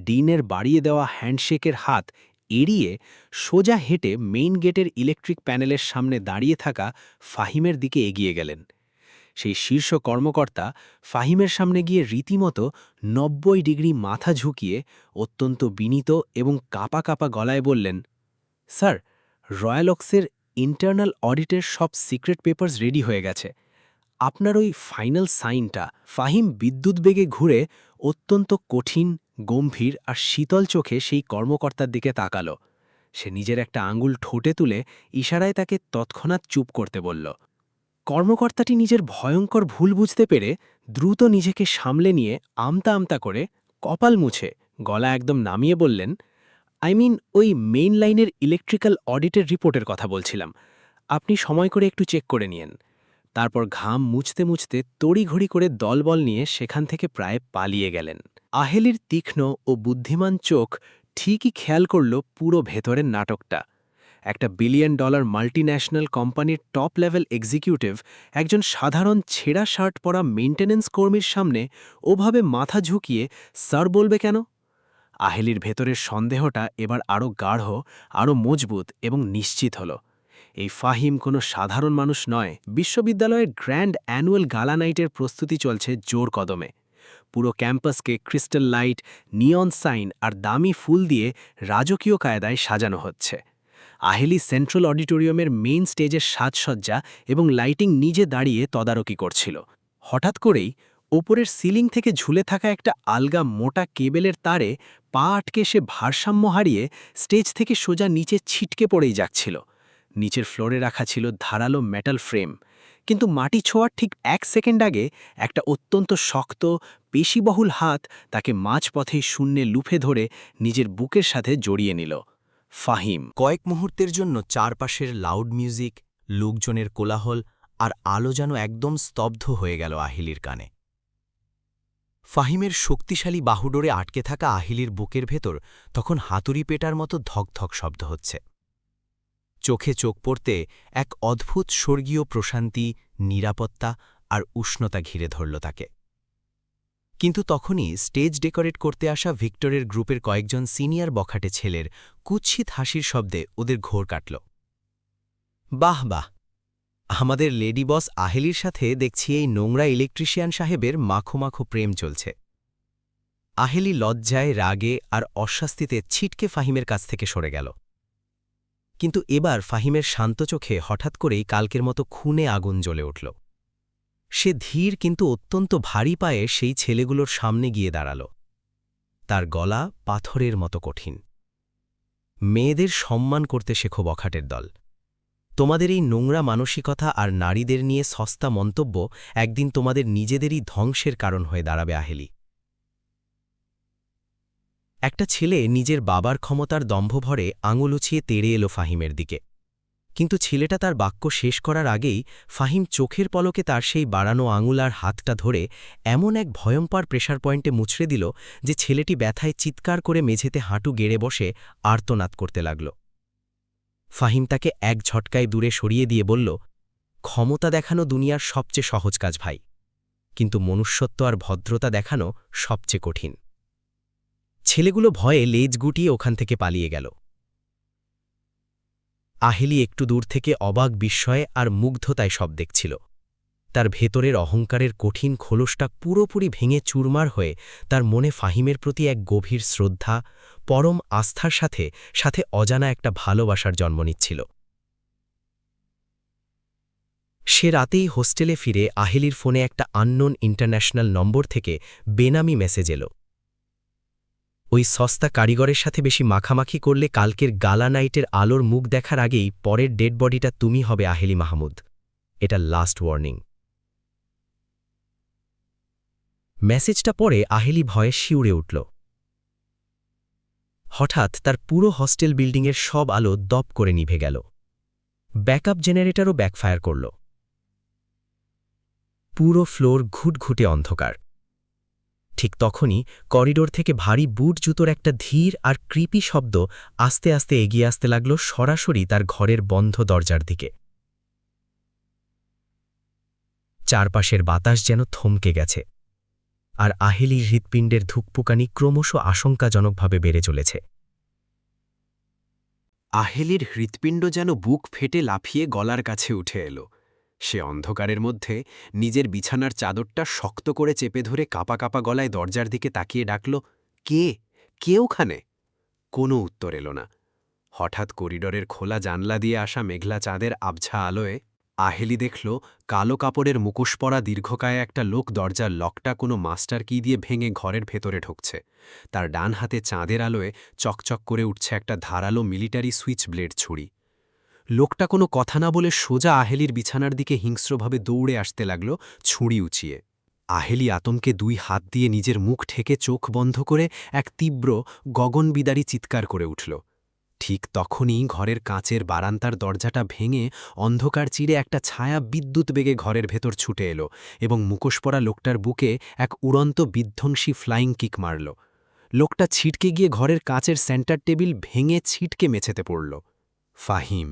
ডিনের বাড়িয়ে দেওয়া হ্যান্ডশেকের হাত এড়িয়ে সোজা হেঁটে মেইন গেটের ইলেকট্রিক প্যানেলের সামনে দাঁড়িয়ে থাকা ফাহিমের দিকে এগিয়ে গেলেন। সেই শীর্ষ কর্মকর্তা ফাহিমের সামনে গিয়ে রীতিমতো 90 ডিগ্রি মাথা ঝুঁকিয়ে অত্যন্ত বিনীত এবং কাঁপা কাঁপা গলায় বললেন, স্যার, রয়্যাল ওকসের ইন্টারনাল অডিটের সব সিক্রেট পেপারস রেডি হয়ে গেছে। আপনার ওই ফাইনাল সাইনটা। ফাহিম বিদ্যুৎ বেগে ঘুরে অত্যন্ত কঠিন, গম্ভীর আর শীতল চোখে সেই কর্মকর্তার দিকে তাকাল। সে নিজের একটা আঙুল ঠোঁটে তুলে ইশারায় তাকে তৎক্ষণাৎ চুপ করতে বলল। কর্মকর্তাটি নিজের ভয়ঙ্কর ভুল বুঝতে পেরে দ্রুত নিজেকে সামলে নিয়ে আমতা আমতা করে কপাল মুছে গলা একদম নামিয়ে বললেন, ওই মেইন লাইনের ইলেকট্রিক্যাল অডিটের রিপোর্টের কথা বলছিলাম। আপনি সময় করে একটু চেক করে নিয়েন। তারপর ঘাম মুছতে মুছতে তড়িঘড়ি করে দলবল নিয়ে সেখান থেকে প্রায় পালিয়ে গেলেন। আহেলির তীক্ষ্ণ ও বুদ্ধিমান চোখ ঠিকই খেয়াল করল পুরো ভেতরের নাটকটা। একটা $1 বিলিয়ন মাল্টিন্যাশনাল কোম্পানির টপ লেভেল এক্সিকিউটিভ একজন সাধারণ ছেঁড়া শার্ট পরা মেইনটেনেন্স কর্মীর সামনে ওভাবে মাথা ঝুঁকিয়ে স্যার বলবে কেন? আহেলির ভেতরের সন্দেহটা এবার আরও গাঢ়, আরও মজবুত এবং নিশ্চিত হল। এই ফাহিম কোনো সাধারণ মানুষ নয়। বিশ্ববিদ্যালয়ের গ্র্যান্ড অ্যানুয়াল গালা নাইটের প্রস্তুতি চলছে জোর কদমে। পুরো ক্যাম্পাসকে ক্রিস্টাল লাইট, নিয়ন সাইন আর দামি ফুল দিয়ে রাজকীয় কায়দায় সাজানো হচ্ছে। আহেলি সেন্ট্রাল অডিটোরিয়ামের মেইন স্টেজের সাজসজ্জা এবং লাইটিং নিজে দাঁড়িয়ে তদারকি করছিল। হঠাৎ করেই ওপরের সিলিং থেকে ঝুলে থাকা একটা আলগা মোটা কেবেলের তারে পা আটকে সে ভারসাম্য হারিয়ে স্টেজ থেকে সোজা নিচে ছিটকে পড়েই যাচ্ছিল। নিচের ফ্লোরে রাখা ছিল ধারালো মেটাল ফ্রেম, কিন্তু মাটি ছোঁয়ার ঠিক 1 সেকেন্ড আগে একটা অত্যন্ত শক্ত, পেশিবহুল হাত তাকে মাঝপথেই শূন্যে লুফে ধরে নিজের বুকের সাথে জড়িয়ে নিল। ফাহিম। কয়েক মুহূর্তের জন্য চারপাশের লাউড মিউজিক, লোকজনের কোলাহল আর আলো যেন একদম স্তব্ধ হয়ে গেল আহিলির কানে। ফাহিমের শক্তিশালী বাহুডোরে আটকে থাকা আহিলির বুকের ভেতর তখন হাতুড়ি পেটার মতো ধকধক শব্দ হচ্ছে। চোখে চোখ পড়তে এক অদ্ভুত স্বর্গীয় প্রশান্তি, নিরাপত্তা আর উষ্ণতা ঘিরে ধরল তাকে। কিন্তু তখনই স্টেজ ডেকোরেট করতে আসা ভিক্টরের গ্রুপের কয়েকজন সিনিয়র বখাটে ছেলের কুৎসিত হাসির শব্দে ওদের ঘোর কাটল। বাহ বাহ, আমাদের লেডি বস আহেলির সাথে দেখছি এই নোংরা ইলেকট্রিশিয়ান সাহেবের মাখো মাখো প্রেম চলছে। আহেলি লজ্জায়, রাগে আর অস্বস্তিতে ছিটকে ফাহিমের কাছ থেকে সরে গেল। কিন্তু এবার ফাহিমের শান্ত চোখে হঠাৎ করেই কালকের মতো খুনে আগুন জ্বলে উঠল। সে ধীর কিন্তু অত্যন্ত ভারী পায়ে সেই ছেলেগুলোর সামনে গিয়ে দাঁড়াল। তার গলা পাথরের মতো কঠিন। মেয়েদের সম্মান করতে শেখো বখাটের দল। তোমাদের এই নোংরা মানসিকতা আর নারীদের নিয়ে সস্তা মন্তব্য একদিন তোমাদের নিজেদেরই ধ্বংসের কারণ হয়ে দাঁড়াবে আহেলি। একটা ছেলে নিজের বাবার ক্ষমতার দম্ভভরে আঙুল উছিয়ে তেড়ে এলো ফাহিমের দিকে। কিন্তু ছেলেটা তার বাক্য শেষ করার আগেই ফাহিম চোখের পলকে তার সেই বাড়ানো আঙুল আর হাতটা ধরে এমন এক ভয়ঙ্কর প্রেশার পয়েন্টে মুচড়ে দিল যে ছেলেটি ব্যথায় চিৎকার করে মেঝেতে হাঁটু গেড়ে বসে আর্তনাদ করতে লাগল। ফাহিম তাকে এক ঝটকায় দূরে সরিয়ে দিয়ে বলল, ক্ষমতা দেখানো দুনিয়ার সবচেয়ে সহজ কাজ ভাই, কিন্তু মনুষ্যত্ব আর ভদ্রতা দেখানো সবচেয়ে কঠিন। ছেলেগুলো ভয়ে লেজ গুটিয়ে ওখান থেকে পালিয়ে গেল। আহেলি একটু দূর থেকে অবাক বিস্ময়ে আর মুগ্ধতায় সব দেখছিল। তার ভেতরের অহংকারের কঠিন খোলসটা পুরোপুরি ভেঙে চুরমার হয়ে তার মনে ফাহিমের প্রতি এক গভীর শ্রদ্ধা, পরম আস্থার সাথে সাথে অজানা একটা ভালোবাসার জন্ম নিচ্ছিল। সে রাতেই হোস্টেলে ফিরে আহেলির ফোনে একটা আননোন ইন্টারন্যাশনাল নম্বর থেকে বেনামি মেসেজ এলো। ওই সস্তা কারিগরের সাথে বেশি মাখামাখি করলে কালকের গালা নাইটের আলোর মুখ দেখার আগেই পরের ডেড বডিটা তুমি হবে আহেলি মাহমুদ। এটা লাস্ট ওয়ার্নিং। মেসেজটা পড়ে আহেলি ভয়ে শিউরে উঠল। হঠাৎ তার পুরো হস্টেল বিল্ডিংয়ের সব আলো দপ করে নিভে গেল। ব্যাকআপ জেনারেটরও ব্যাকফায়ার করল। পুরো ফ্লোর ঘুটঘুটে অন্ধকার। ঠিক তখনই করিডোর থেকে ভারী বুট জুতোর একটা ধীর আর ক্রিপি শব্দ আস্তে আস্তে এগিয়ে আসতে লাগল সরাসরি তার ঘরের বন্ধ দরজার দিকে। চারপাশের বাতাস যেন থমকে গেছে, আর আহেলির হৃৎপিণ্ডের ধুকপুকানি ক্রমশ আশঙ্কাজনকভাবে বেড়ে চলেছে। আহেলির হৃৎপিণ্ড যেন বুক ফেটে লাফিয়ে গলার কাছে উঠে এলো। সে অন্ধকারের মধ্যে নিজের বিছানার চাদরটা শক্ত করে চেপে ধরে কাঁপা কাঁপা গলায় দরজার দিকে তাকিয়ে ডাকল, কে কে ওখানে? কোনো উত্তর এলো না। হঠাৎ করিডরের খোলা জানলা দিয়ে আসা মেঘলা চাঁদের আবছা আলোয় আহেলি দেখল কালো কাপড়ের মুখোশ পরা দীর্ঘকায় একটা লোক দরজার লকটা কোনো মাস্টার কি দিয়ে ভেঙে ঘরের ভেতরে ঢুকছে। তার ডান হাতে চাঁদের আলোয় চকচক করে উঠছে একটা ধারালো মিলিটারি সুইচ ব্লেড ছুরি। লোকটা কোনো কথা না বলে সোজা আহেলির বিছানার দিকে হিংস্রভাবে দৌড়ে আসতে লাগল, ছুরি উঁচিয়ে। আহেলি আতঙ্কে 2 হাত দিয়ে নিজের মুখ ঠেকে চোখ বন্ধ করে এক তীব্র গগনবিদারী চিৎকার করে উঠল। ঠিক তখনই ঘরের কাঁচের বারান্দার দরজাটা ভেঙে অন্ধকার চিরে একটা ছায়া বিদ্যুৎ বেগে ঘরের ভেতর ছুটে এলো এবং মুখোশ পরা লোকটার বুকে এক উড়ন্ত বিধ্বংসী ফ্লাইং কিক মারল। লোকটা ছিটকে গিয়ে ঘরের কাঁচের সেন্টার টেবিল ভেঙে ছিটকে মেঝেতে পড়ল। ফাহিম।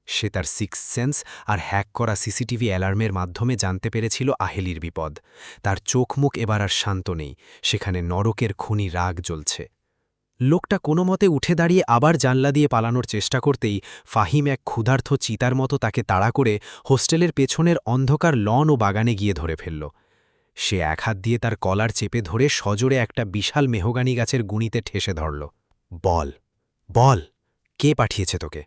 সে তার সিক্স সেন্স আর হ্যাক করা সিসিটিভি অ্যালার্মের মাধ্যমে জানতে পেরেছিল আহেলির বিপদ। তার চোখ মুখ এবার আর শান্ত নেই, সেখানে নরকের খুনি রাগ জ্বলছে। লোকটা কোনোমতে উঠে দাঁড়িয়ে আবার জানলা দিয়ে পালানোর চেষ্টা করতেই ফাহিম এক ক্ষুধার্ত চিতার মতো তাকে তাড়া করে হোস্টেলের পেছনের অন্ধকার লন ও বাগানে গিয়ে ধরে ফেলল। সে এক হাত দিয়ে তার কলার চেপে ধরে সজোরে একটা বিশাল মেহগানি গাছের গুঁড়িতে ঠেসে ধরল। বল, বল, কে পাঠিয়েছে তোকে?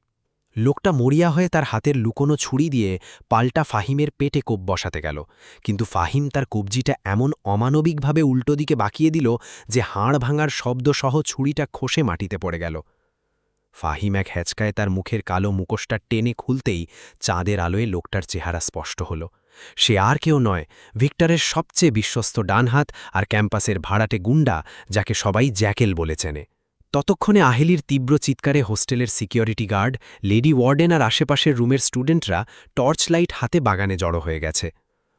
লোকটা মরিয়া হয়ে তার হাতের লুকোনো ছুরি দিয়ে পাল্টা ফাহিমের পেটে কোপ বসাতে গেল, কিন্তু ফাহিম তার কবজিটা এমন অমানবিকভাবে উল্টো দিকে বাঁকিয়ে দিল যে হাড় ভাঙার শব্দসহ ছুরিটা খসে মাটিতে পড়ে গেল। ফাহিম এক হ্যাচকায় তার মুখের কালো মুখোশটা টেনে খুলতেই চাঁদের আলোয় লোকটার চেহারা স্পষ্ট হল। সে আর কেউ নয়, ভিক্টরের সবচেয়ে বিশ্বস্ত ডানহাত আর ক্যাম্পাসের ভাড়াটে গুন্ডা, যাকে সবাই জ্যাকেল বলে চেনে। ততক্ষণে আহেলির তীব্র চিৎকারে হোস্টেলের সিকিউরিটি গার্ড, লেডি ওয়ার্ডেন আর আশেপাশের রুমের স্টুডেন্টরা টর্চ লাইট হাতে বাগানে জড়ো হয়ে গেছে।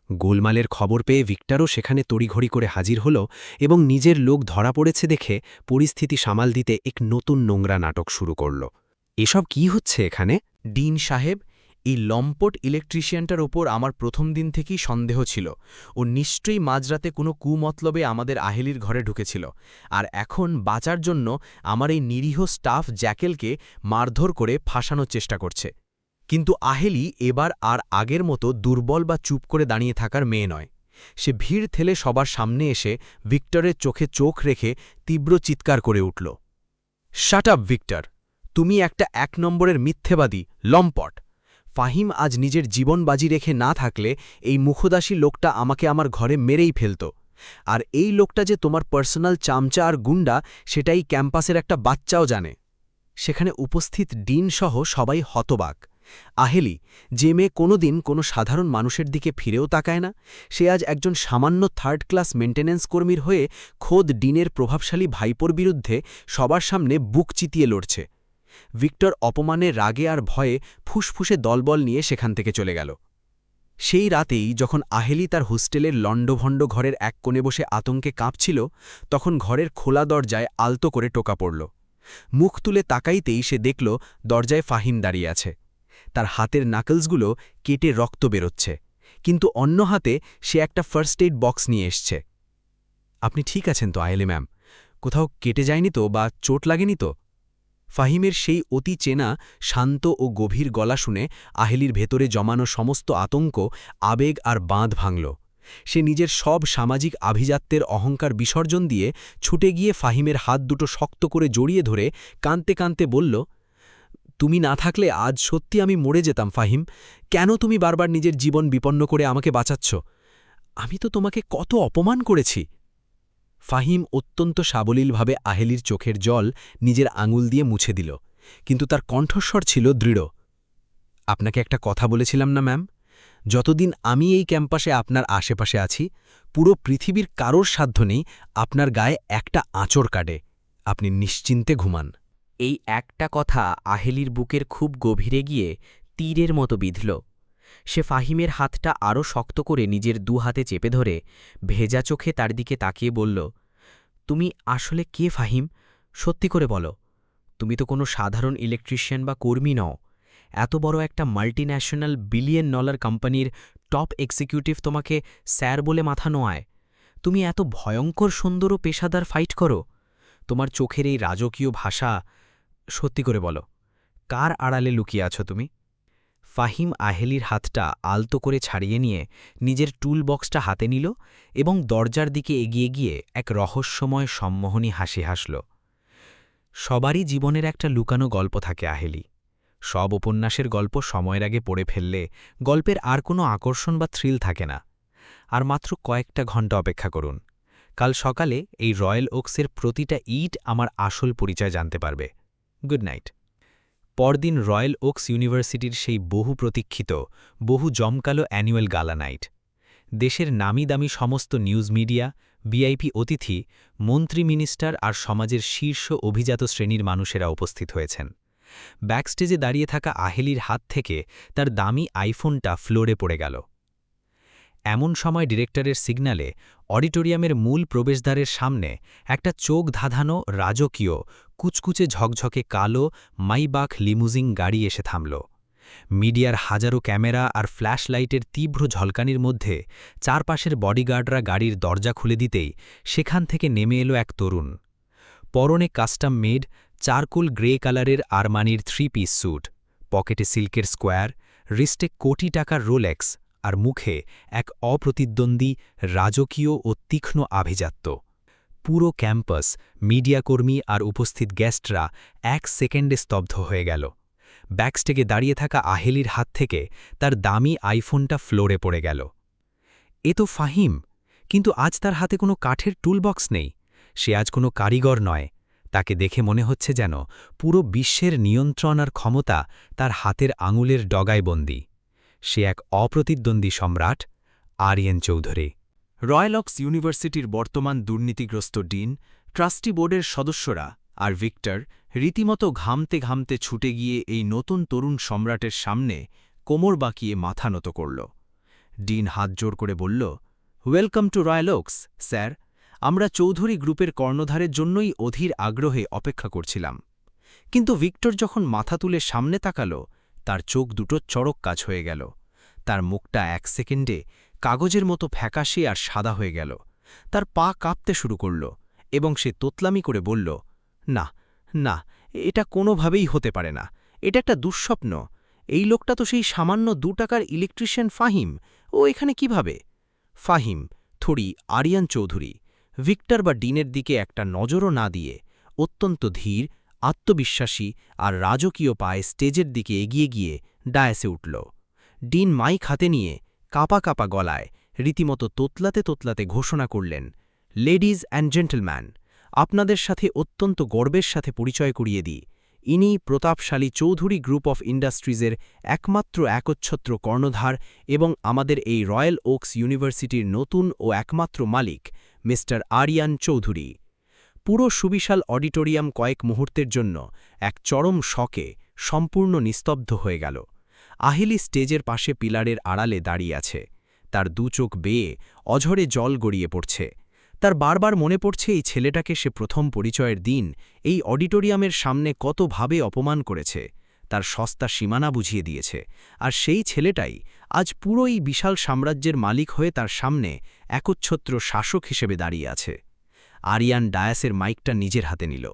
গোলমালের খবর পেয়ে ভিক্টরও সেখানে তড়িঘড়ি করে হাজির হল এবং নিজের লোক ধরা পড়েছে দেখে পরিস্থিতি সামাল দিতে এক নতুন নোংরা নাটক শুরু করল। এসব কি হচ্ছে এখানে? ডিন সাহেব, এই লম্পট ইলেকট্রিশিয়ানটার ওপর আমার প্রথম দিন থেকেই সন্দেহ ছিল। ও নিশ্চয়ই মাঝরাতে কোনো কুমতলবে আমাদের আহেলির ঘরে ঢুকেছিল, আর এখন বাঁচার জন্য আমার এই নিরীহ স্টাফ জ্যাকেলকে মারধর করে ফাঁসানোর চেষ্টা করছে। কিন্তু আহেলি এবার আর আগের মতো দুর্বল বা চুপ করে দাঁড়িয়ে থাকার মেয়ে নয়। সে ভিড় ঠেলে সবার সামনে এসে ভিক্টরের চোখে চোখ রেখে তীব্র চিৎকার করে উঠল, শাট আপ ভিক্টর, তুমি একটা ১ নম্বরের মিথ্যেবাদী লম্পট। ফাহিম আজ নিজের জীবন বাজি রেখে না থাকলে এই মুখোদাসী লোকটা আমাকে আমার ঘরে মেরেই ফেলত। আর এই লোকটা যে তোমার পার্সোনাল চামচা আর গুন্ডা, সেটাই ক্যাম্পাসের একটা বাচ্চাও জানে। সেখানে উপস্থিত ডিন সহ সবাই হতবাক। আহেলি, যে মেয়ে কোনোদিন কোনো সাধারণ মানুষের দিকে ফিরেও তাকায় না, সে আজ একজন সামান্য 3rd ক্লাস মেন্টেন্যান্স কর্মীর হয়ে খোদ ডিনের প্রভাবশালী ভাইপোর বিরুদ্ধে সবার সামনে বুক চিতিয়ে লড়ছে। ভিক্টর অপমানে রাগে আর ভয়ে ফুসফুসে দলবল নিয়ে সেখান থেকে চলে গেল। সেই রাতেই যখন আহেলি তার হোস্টেলের লণ্ডভণ্ড ঘরের এক কোণে বসে আতঙ্কে কাঁপছিল, তখন ঘরের খোলা দরজায় আলতো করে টোকা পড়ল। মুখ তুলে তাকাইতেই সে দেখল দরজায় ফাহিম দাঁড়িয়ে আছে। তার হাতের নাকলসগুলো কেটে রক্ত বেরোচ্ছে, কিন্তু অন্য হাতে সে একটা ফার্স্ট এইড বক্স নিয়ে এসছে। আপনি ঠিক আছেন তো আহেলি ম্যাম? কোথাও কেটে যায়নি তো, বা চোট লাগেনি তো? ফাহিমের সেই অতি চেনা শান্ত ও গভীর গলা শুনে আহেলির ভেতরে জমানো সমস্ত আতঙ্ক, আবেগ আর বাঁধ ভাঙল। সে নিজের সব সামাজিক আভিজাত্যের অহংকার বিসর্জন দিয়ে ছুটে গিয়ে ফাহিমের হাত দুটো শক্ত করে জড়িয়ে ধরে কাঁদতে কাঁদতে বলল, তুমি না থাকলে আজ সত্যি আমি মরে যেতাম ফাহিম। কেন তুমি বারবার নিজের জীবন বিপন্ন করে আমাকে বাঁচাচ্ছ? আমি তো তোমাকে কত অপমান করেছি। ফাহিম অত্যন্ত সাবলীলভাবে আহেলির চোখের জল নিজের আঙুল দিয়ে মুছে দিল, কিন্তু তার কণ্ঠস্বর ছিল দৃঢ়। আপনাকে একটা কথা বলেছিলাম না ম্যাম, যতদিন আমি এই ক্যাম্পাসে আপনার আশেপাশে আছি, পুরো পৃথিবীর কারোর সাধ্য নেই আপনার গায়ে একটা আঁচড় কাটে। আপনি নিশ্চিন্তে ঘুমান। এই একটা কথা আহেলির বুকের খুব গভীরে গিয়ে তীরের মতো বিঁধল। সে ফাহিমের হাতটা আরও শক্ত করে নিজের 2 হাতে চেপে ধরে ভেজা চোখে তার দিকে তাকিয়ে বলল, তুমি আসলে কে ফাহিম? সত্যি করে বলো। তুমি তো কোনো সাধারণ ইলেকট্রিশিয়ান বা কর্মী নও। এত বড় একটা মাল্টিন্যাশনাল $1 বিলিয়ন কোম্পানির টপ এক্সিকিউটিভ তোমাকে স্যার বলে মাথা নোয়ায়। তুমি এত ভয়ঙ্কর সুন্দর ও পেশাদার ফাইট করো। তোমার চোখের এই রাজকীয় ভাষা, সত্যি করে বলো, কার আড়ালে লুকিয়ে আছো তুমি? ফাহিম আহেলির হাতটা আলতো করে ছাড়িয়ে নিয়ে নিজের টুল বক্সটা হাতে নিল এবং দরজার দিকে এগিয়ে গিয়ে এক রহস্যময় সম্মোহনী হাসি হাসল। সবারই জীবনের একটা লুকানো গল্প থাকে আহেলি। সব উপন্যাসের গল্প সময়ের আগে পড়ে ফেললে গল্পের আর কোনো আকর্ষণ বা থ্রিল থাকে না। আর মাত্র কয়েকটা ঘণ্টা অপেক্ষা করুন, কাল সকালে এই রয়্যাল ওকসের প্রতিটা ইট আমার আসল পরিচয় জানতে পারবে। Good night. পরদিন রয়্যাল ওকস ইউনিভার্সিটির সেই বহু প্রতীক্ষিত, বহু জমকালো অ্যানুয়াল গালা নাইট। দেশের নামি দামি সমস্ত নিউজ মিডিয়া, ভিআইপি অতিথি, মন্ত্রী, মিনিস্টার আর সমাজের শীর্ষ অভিজাত শ্রেণীর মানুষেরা উপস্থিত হয়েছেন। ব্যাকস্টেজে দাঁড়িয়ে থাকা আহেলির হাত থেকে তার দামি আইফোনটা ফ্লোরে পড়ে গেল। এমন সময় ডিরেক্টরের সিগন্যালে অডিটোরিয়ামের মূল প্রবেশদ্বারের সামনে একটা চোখ ধাঁধানো, রাজকীয়, কুচকুচে ঝকঝকে কালো মাইবাখ লিমুজিন গাড়ি এসে থামল। মিডিয়ার হাজারো ক্যামেরা আর ফ্ল্যাশ লাইটের তীব্র ঝলকানির মধ্যে চারপাশের বডিগার্ডরা গাড়ির দরজা খুলে দিতেই সেখান থেকে নেমে এলো এক তরুণ। পরনে কাস্টম মেড চারকোল গ্রে কালারের আরমানির 3 পিস স্যুট, পকেটে সিল্কের স্কোয়ার, রিস্টে কোটি টাকার রোলেক্স, আর মুখে এক অপ্রতিদ্বন্দ্বী, রাজকীয় ও তীক্ষ্ণ আভিজাত্য। পুরো ক্যাম্পাস, মিডিয়াকর্মী আর উপস্থিত গেস্টরা 1 সেকেন্ডে স্তব্ধ হয়ে গেল। ব্যাকস্টেগে দাঁড়িয়ে থাকা আহেলির হাত থেকে তার দামি আইফোনটা ফ্লোরে পড়ে গেল। এ তো ফাহিম, কিন্তু আজ তার হাতে কোনো কাঠের টুলবক্স নেই। সে আজ কোনো কারিগর নয়। তাকে দেখে মনে হচ্ছে যেন পুরো বিশ্বের নিয়ন্ত্রণ আর ক্ষমতা তার হাতের আঙুলের ডগায় বন্দী। সে এক অপ্রতিদ্বন্দ্বী সম্রাট, আরিয়ান চৌধুরী। রয়্যাল ওকস ইউনিভার্সিটির বর্তমান দুর্নীতিগ্রস্ত ডিন, ট্রাস্টি বোর্ডের সদস্যরা আর ভিক্টর রীতিমতো ঘামতে ঘামতে ছুটে গিয়ে এই নতুন তরুণ সম্রাটের সামনে কোমর বাঁকিয়ে মাথা নত করল। ডিন হাত জোর করে বলল, welcome to Royal Oaks, sir. আমরা চৌধুরী গ্রুপের কর্ণধারের জন্যই অধীর আগ্রহে অপেক্ষা করছিলাম। কিন্তু ভিক্টর যখন মাথা তুলে সামনে তাকাল, তার চোখ দুটো চড়ক কাজ হয়ে গেল। তার মুখটা 1 সেকেন্ডে কাগজের মতো ফ্যাকাশে আর সাদা হয়ে গেল। তার পা কাঁপতে শুরু করল এবং সে তোতলামি করে বলল, না না, এটা কোনোভাবেই হতে পারে না। এটা একটা দুঃস্বপ্ন। এই লোকটা তো সেই সামান্য 2 টাকার ইলেকট্রিশিয়ান ফাহিম। ও এখানে কিভাবে? ফাহিম, থরি আরিয়ান চৌধুরী, ভিক্টর বা ডিনের দিকে একটা নজরও না দিয়ে অত্যন্ত ধীর, আত্মবিশ্বাসী আর রাজকীয় পায়ে স্টেজের দিকে এগিয়ে গিয়ে ডায়াসে উঠল। ডিন মাইক হাতে নিয়ে কাপা কাপা গলায় রীতিমতো তোতলাতে তোতলাতে ঘোষণা করলেন, লেডিজ অ্যান্ড জেন্টলম্যান, আপনাদের সাথে অত্যন্ত গর্বের সাথে পরিচয় করিয়ে দিই। ইনি প্রতাপশালী চৌধুরী গ্রুপ অফ ইন্ডাস্ট্রিজের একমাত্র একচ্ছত্র কর্ণধার এবং আমাদের এই রয়্যাল ওকস ইউনিভার্সিটির নতুন ও একমাত্র মালিক মিস্টার আরিয়ান চৌধুরী। পুরো সুবিশাল অডিটোরিয়াম কয়েক মুহূর্তের জন্য এক চরম শকে সম্পূর্ণ নিস্তব্ধ হয়ে গেল। আহেলি স্টেজের পাশে পিলারের আড়ালে দাঁড়িয়ে আছে। তার 2 চোখ বেয়ে অঝরে জল গড়িয়ে পড়ছে। তার বারবার মনে পড়ছে এই ছেলেটাকে সে প্রথম পরিচয়ের দিন এই অডিটোরিয়ামের সামনে কতভাবে অপমান করেছে, তার সস্তা সীমানা বুঝিয়ে দিয়েছে। আর সেই ছেলেটাই আজ পুরো এই বিশাল সাম্রাজ্যের মালিক হয়ে তার সামনে একচ্ছত্র শাসক হিসেবে দাঁড়িয়ে আছে। আরিয়ান ডায়াসের মাইকটা নিজের হাতে নিল।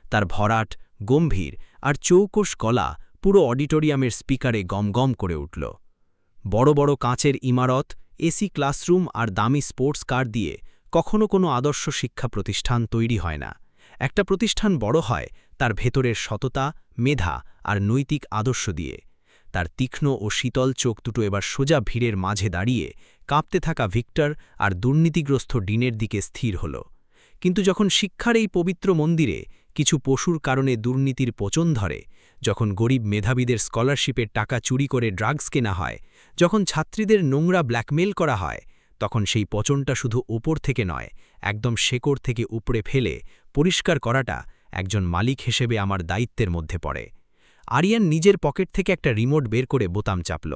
তার ভরাট, গম্ভীর আর চৌকস গলা পুরো অডিটোরিয়ামের স্পিকারে গমগম করে উঠল। বড় বড় কাঁচের ইমারত, এসি ক্লাসরুম আর দামি স্পোর্টস কার দিয়ে কখনো কোনো আদর্শ শিক্ষা প্রতিষ্ঠান তৈরি হয় না। একটা প্রতিষ্ঠান বড় হয় তার ভেতরের সততা, মেধা আর নৈতিক আদর্শ দিয়ে। তার তীক্ষ্ণ ও শীতল চোখ দুটো এবার সোজা ভিড়ের মাঝে দাঁড়িয়ে কাঁপতে থাকা ভিক্টর আর দুর্নীতিগ্রস্ত ডিনের দিকে স্থির হল। কিন্তু যখন শিক্ষার এই পবিত্র মন্দিরে কিছু পশুর কারণে দুর্নীতির পচন ধরে, যখন গরিব মেধাবীদের স্কলারশিপের টাকা চুরি করে ড্রাগস কেনা হয়, যখন ছাত্রীদের নোংরা ব্ল্যাকমেল করা হয়, তখন সেই পচনটা শুধু উপর থেকে নয়, একদম শেকড় থেকে উপড়ে ফেলে পরিষ্কার করাটা একজন মালিক হিসেবে আমার দায়িত্বের মধ্যে পড়ে। আরিয়ান নিজের পকেট থেকে একটা রিমোট বের করে বোতাম চাপল।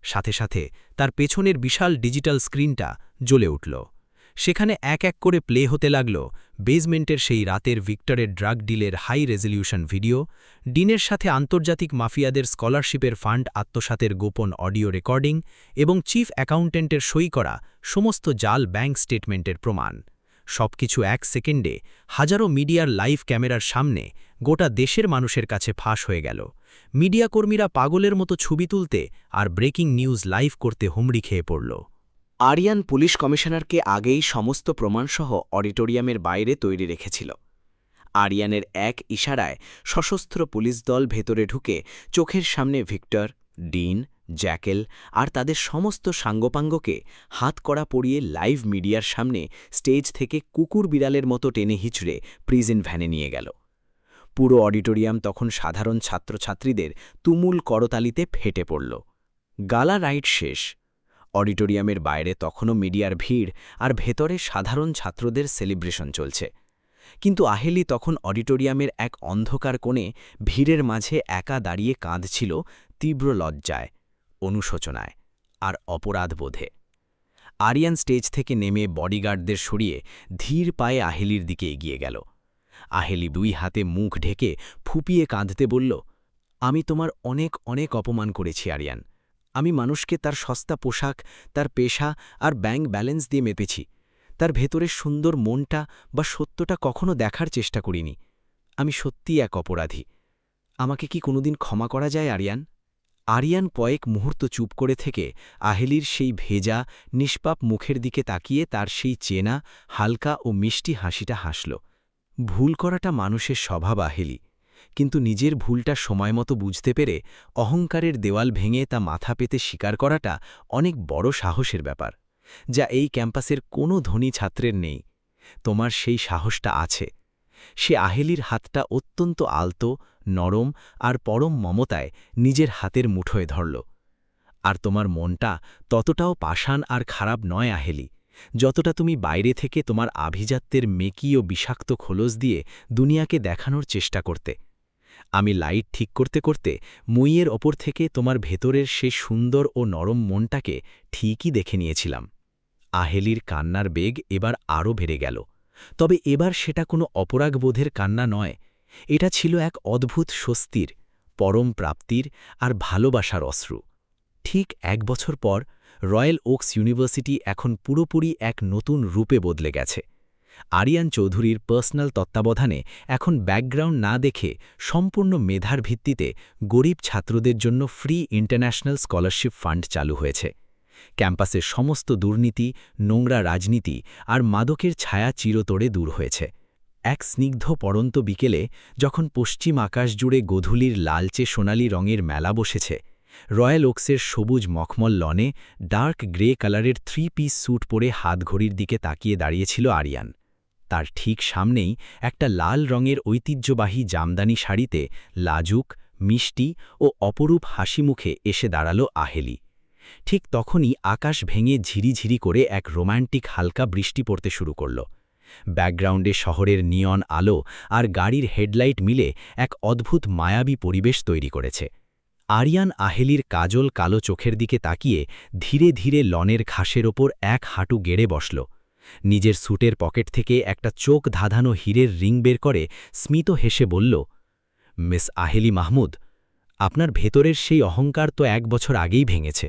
সাথে সাথে তার পেছনের বিশাল ডিজিটাল স্ক্রিনটা জ্বলে উঠল। সেখানে এক এক করে প্লে হতে লাগল বেজমেন্টের সেই রাতের ভিক্টরের ড্রাগ ডিলের হাই রেজলিউশন ভিডিও, ডিনের সাথে আন্তর্জাতিক মাফিয়াদের স্কলারশিপের ফান্ড আত্মসাতের গোপন অডিও রেকর্ডিং এবং চিফ অ্যাকাউন্ট্যান্টের সই করা সমস্ত জাল ব্যাংক স্টেটমেন্টের প্রমাণ। সবকিছু 1 সেকেন্ডে হাজারো মিডিয়ার লাইভ ক্যামেরার সামনে গোটা দেশের মানুষের কাছে ফাঁস হয়ে গেল। মিডিয়াকর্মীরা পাগলের মতো ছবি তুলতে আর ব্রেকিং নিউজ লাইভ করতে হুমড়ি খেয়ে পড়ল। আরিয়ান পুলিশ কমিশনারকে আগেই সমস্ত প্রমাণসহ অডিটোরিয়ামের বাইরে তৈরি রেখেছিল। আরিয়ানের এক ইশারায় সশস্ত্র পুলিশ দল ভেতরে ঢুকে চোখের সামনে ভিক্টর, ডিন, জ্যাকেল আর তাদের সমস্ত সাঙ্গপাঙ্গকে হাত কড়া পরিয়ে লাইভ মিডিয়ার সামনে স্টেজ থেকে কুকুর বিড়ালের মতো টেনে হিচড়ে প্রিজন ভ্যানে নিয়ে গেল। পুরো অডিটোরিয়াম তখন সাধারণ ছাত্রছাত্রীদের তুমুল করতালিতে ফেটে পড়ল। গালা রাইড শেষ। অডিটোরিয়ামের বাইরে তখনও মিডিয়ার ভিড় আর ভেতরে সাধারণ ছাত্রদের সেলিব্রেশন চলছে। কিন্তু আহেলি তখন অডিটোরিয়ামের এক অন্ধকার কোণে ভিড়ের মাঝে একা দাঁড়িয়ে কাঁদছিল তীব্র লজ্জায়, অনুশোচনায় আর অপরাধবোধে। আরিয়ান স্টেজ থেকে নেমে বডিগার্ডদের সরিয়ে ধীর পায়ে আহেলির দিকে এগিয়ে গেল। আহেলি 2 হাতে মুখ ঢেকে ফুপিয়ে কাঁদতে বলল, আমি তোমার অনেক অনেক অপমান করেছি আরিয়ান। আমি মানুষকে তার সস্তা পোশাক, তার পেশা আর ব্যাংক ব্যালেন্স দিয়ে মেপেছি। তার ভেতরের সুন্দর মনটা বা সত্যটা কখনো দেখার চেষ্টা করিনি। আমি সত্যিই এক অপরাধী। আমাকে কি কোনোদিন ক্ষমা করা যায় আরিয়ান? আরিয়ান কয়েক মুহূর্ত চুপ করে থেকে আহেলির সেই ভেজা, নিষ্পাপ মুখের দিকে তাকিয়ে তার সেই চেনা, হালকা ও মিষ্টি হাসিটা হাসল। ভুল করাটা মানুষের স্বভাব আহেলি, কিন্তু নিজের ভুলটা সময়মতো বুঝতে পেরে অহংকারের দেওয়াল ভেঙে তা মাথা পেতে স্বীকার করাটা অনেক বড় সাহসের ব্যাপার, যা এই ক্যাম্পাসের কোনো ধনী ছাত্রের নেই। তোমার সেই সাহসটা আছে। সে আহেলির হাতটা অত্যন্ত আলতো, নরম আর পরম মমতায় নিজের হাতের মুঠোয় ধরল। আর তোমার মনটা ততটাও পাষাণ আর খারাপ নয় আহেলি, যতটা তুমি বাইরে থেকে তোমার আভিজাত্যের মেকি ও বিষাক্ত খোলস দিয়ে দুনিয়াকে দেখানোর চেষ্টা করতে। আমি লাইট ঠিক করতে করতে মুইয়ের ওপর থেকে তোমার ভেতরের সে সুন্দর ও নরম মনটাকে ঠিকই দেখে নিয়েছিলাম। আহেলির কান্নার বেগ এবার আরও বেড়ে গেল, তবে এবার সেটা কোনো অপরাগবোধের কান্না নয়, এটা ছিল এক অদ্ভুত স্বস্তির, পরম প্রাপ্তির আর ভালোবাসার অশ্রু। ঠিক 1 বছর পর রয়্যাল ওকস ইউনিভার্সিটি এখন পুরোপুরি এক নতুন রূপে বদলে গেছে। আরিয়ান চৌধুরীর পার্সোনাল তত্ত্বাবধানে এখন ব্যাকগ্রাউন্ড না দেখে সম্পূর্ণ মেধার ভিত্তিতে গরিব ছাত্রদের জন্য ফ্রি ইন্টারন্যাশনাল স্কলারশিপ ফান্ড চালু হয়েছে। ক্যাম্পাসের সমস্ত দুর্নীতি, নোংরা রাজনীতি আর মাদকের ছায়া চিরতরে দূর হয়েছে। এক স্নিগ্ধ পড়ন্ত বিকেলে যখন পশ্চিম আকাশ জুড়ে গোধূলির লালচে সোনালি রঙের মেলা বসেছে, রয়্যাল ওকসের সবুজ মখমল লনে ডার্ক গ্রে কালারের 3 পিস স্যুট পরে হাতঘড়ির দিকে তাকিয়ে দাঁড়িয়েছিল আরিয়ান। তার ঠিক সামনেই একটা লাল রঙের ঐতিহ্যবাহী জামদানি শাড়িতে লাজুক, মিষ্টি ও অপরূপ হাসি মুখে এসে দাঁড়াল আহেলি। ঠিক তখনই আকাশ ভেঙে ঝিরিঝিরি করে এক রোম্যান্টিক হালকা বৃষ্টি পড়তে শুরু করল। ব্যাকগ্রাউন্ডে শহরের নিয়ন আলো আর গাড়ির হেডলাইট মিলে এক অদ্ভুত মায়াবী পরিবেশ তৈরি করেছে। আরিয়ান আহেলির কাজল কালো চোখের দিকে তাকিয়ে ধীরে ধীরে লনের ঘাসের ওপর এক হাঁটু গেড়ে বসল। নিজের স্যুটের পকেট থেকে একটা চোখ ধাঁধানো হীরের রিং বের করে স্মিত হেসে বলল, মিস আহেলি মাহমুদ, আপনার ভেতরের সেই অহংকার তো 1 বছর আগেই ভেঙেছে।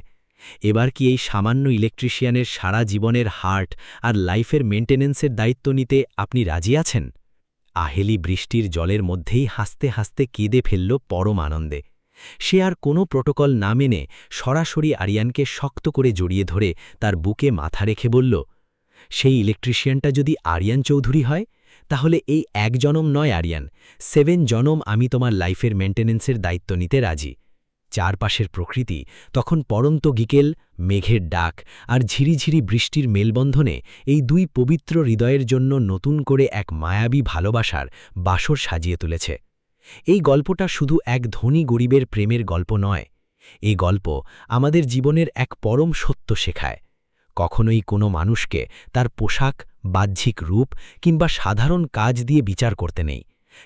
এবার কি এই সামান্য ইলেকট্রিশিয়ানের সারা জীবনের হার্ট আর লাইফের মেনটেন্যান্সের দায়িত্ব নিতে আপনি রাজি আছেন? আহেলি বৃষ্টির জলের মধ্যেই হাসতে হাসতে কেঁদে ফেলল পরম আনন্দে। সে আর কোনো প্রোটোকল না মেনে সরাসরি আরিয়ানকে শক্ত করে জড়িয়ে ধরে তার বুকে মাথা রেখে বলল, সেই ইলেকট্রিশিয়ানটা যদি আরিয়ান চৌধুরী হয়, তাহলে এই 1 জনম নয় আরিয়ান, 7 জনম আমি তোমার লাইফের মেনটেন্যান্সের দায়িত্ব নিতে রাজি। চারপাশের প্রকৃতি তখন পরন্ত গিকেল, মেঘের ডাক আর ঝিরিঝিরি বৃষ্টির মেলবন্ধনে এই 2 পবিত্র হৃদয়ের জন্য নতুন করে এক মায়াবী ভালোবাসার বাসর সাজিয়ে তুলেছে। এই গল্পটা শুধু এক ধনী গরিবের প্রেমের গল্প নয়, এই গল্প আমাদের জীবনের এক পরম সত্য শেখায়। কখনোই কোনো মানুষকে তার পোশাক, বাহ্যিক রূপ কিংবা সাধারণ কাজ দিয়ে বিচার করতে নেই,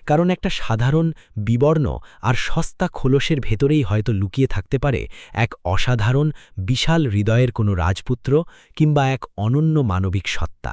কারণ একটা সাধারণ, বিবর্ণ আর সস্তা খোলসের ভেতরেই হয়তো লুকিয়ে থাকতে পারে এক অসাধারণ, বিশাল হৃদয়ের কোনো রাজপুত্র কিংবা এক অনন্য মানবিক সত্তা।